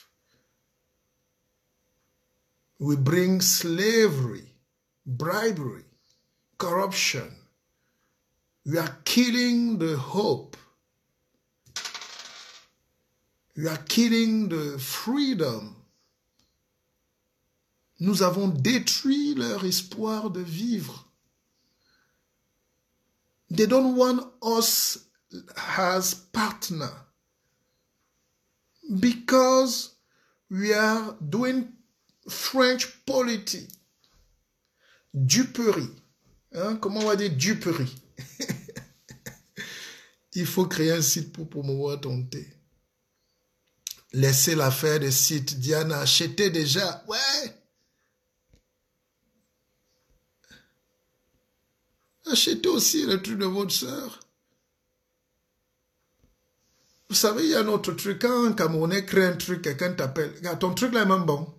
We bring slavery, bribery, corruption. We are killing the hope. We are killing the freedom. Nous avons détruit leur espoir de vivre. They don't want us as partner because we are doing French politics. Duperie. Hein? Comment on va dire duperie? Il faut créer un site pour promouvoir ton thé. Laissez l'affaire des sites. Diana, achetez déjà. Ouais. Achetez aussi le truc de votre sœur. Vous savez, il y a un autre truc. Quand un Camerounais crée un truc, quelqu'un t'appelle. Regarde, ton truc là est même bon.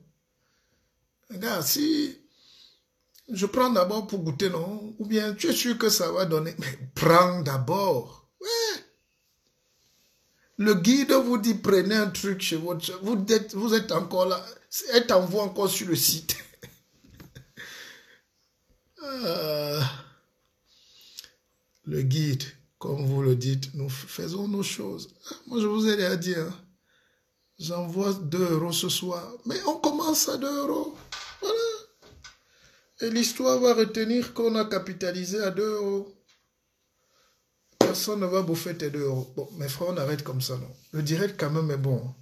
Regarde, si je prends d'abord pour goûter, non? Ou bien tu es sûr que ça va donner. Mais prends d'abord. Ouais. Le guide vous dit prenez un truc chez votre soeur. Vous êtes encore là. Elle t'envoie encore sur le site. Le guide, comme vous le dites, nous faisons nos choses. Moi, je vous ai déjà dit, hein, j'envoie 2 euros ce soir. Mais on commence à 2 euros. Voilà. Et l'histoire va retenir qu'on a capitalisé à 2 euros. personne ne va bouffer tes 2 euros. Bon, mes frères, on arrête comme ça, non. Le direct, quand même, est bon.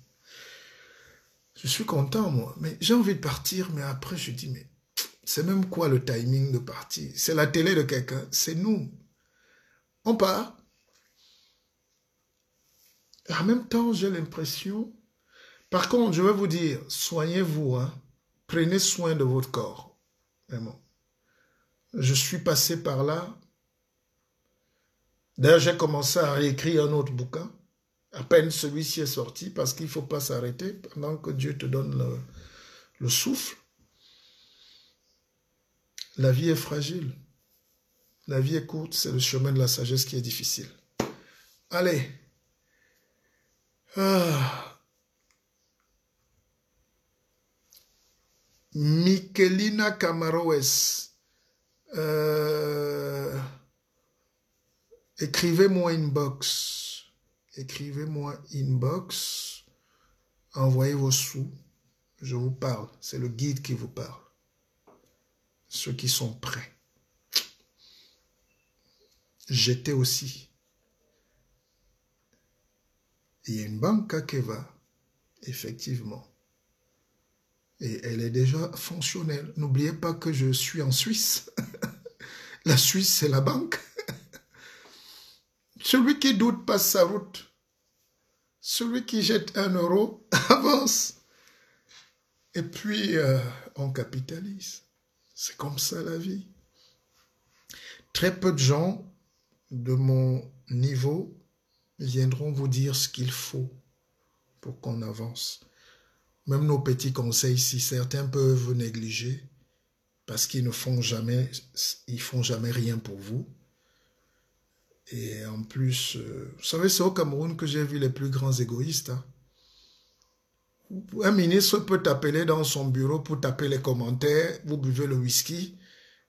Je suis content, moi. Mais j'ai envie de partir, mais après, je dis, mais c'est même quoi le timing de partir? C'est la télé de quelqu'un, c'est nous. On part. Et en même temps, j'ai l'impression... Par contre, je vais vous dire, soignez-vous, hein. Prenez soin de votre corps. Vraiment. Je suis passé par là. D'ailleurs, j'ai commencé à réécrire un autre bouquin. À peine celui-ci est sorti parce qu'il ne faut pas s'arrêter pendant que Dieu te donne le souffle. La vie est fragile. La vie est courte, c'est le chemin de la sagesse qui est difficile. Allez. Michelina Camaroes. Écrivez-moi inbox. Écrivez-moi inbox. Envoyez vos sous. Je vous parle. C'est le guide qui vous parle. Ceux qui sont prêts. J'étais aussi. Il y a une banque à Keva. Effectivement. Et elle est déjà fonctionnelle. N'oubliez pas que je suis en Suisse. La Suisse, c'est la banque. Celui qui doute passe sa route. Celui qui jette 1 euro avance. Et puis, on capitalise. C'est comme ça la vie. Très peu de gens de mon niveau viendront vous dire ce qu'il faut pour qu'on avance. Même nos petits conseils, si certains peuvent négliger, parce qu'ils ne font jamais, ils font jamais rien pour vous. Et en plus, vous savez, c'est au Cameroun que j'ai vu les plus grands égoïstes. Hein. Un ministre peut t'appeler dans son bureau pour taper les commentaires, vous buvez le whisky,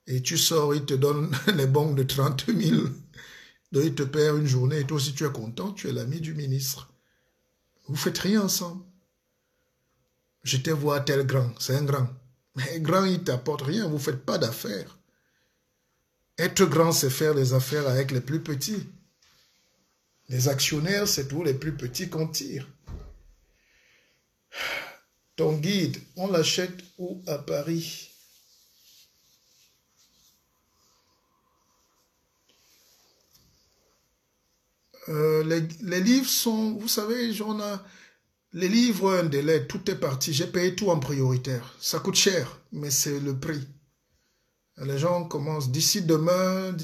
et tu sors, il te donne les bons de 30 000. Donc il te perd une journée, et toi aussi tu es content, tu es l'ami du ministre. Vous faites rien ensemble. Je te vois tel grand, c'est un grand. Mais grand, il ne t'apporte rien, vous ne faites pas d'affaires. Être grand, c'est faire les affaires avec les plus petits. Les actionnaires, c'est tous les plus petits qu'on tire. Ton guide, on l'achète où à Paris? Les livres sont, vous savez, les livres, un délai, tout est parti. J'ai payé tout en prioritaire. Ça coûte cher, mais c'est le prix. Les gens commencent d'ici demain,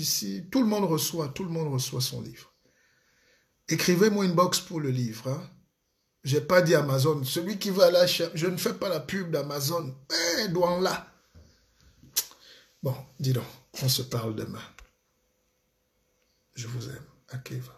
tout le monde reçoit son livre. Écrivez-moi une box pour le livre. Hein. Je n'ai pas dit Amazon. Celui qui va là, je ne fais pas la pub d'Amazon. Douane là. Bon, dis donc, on se parle demain. Je vous aime. Akeva.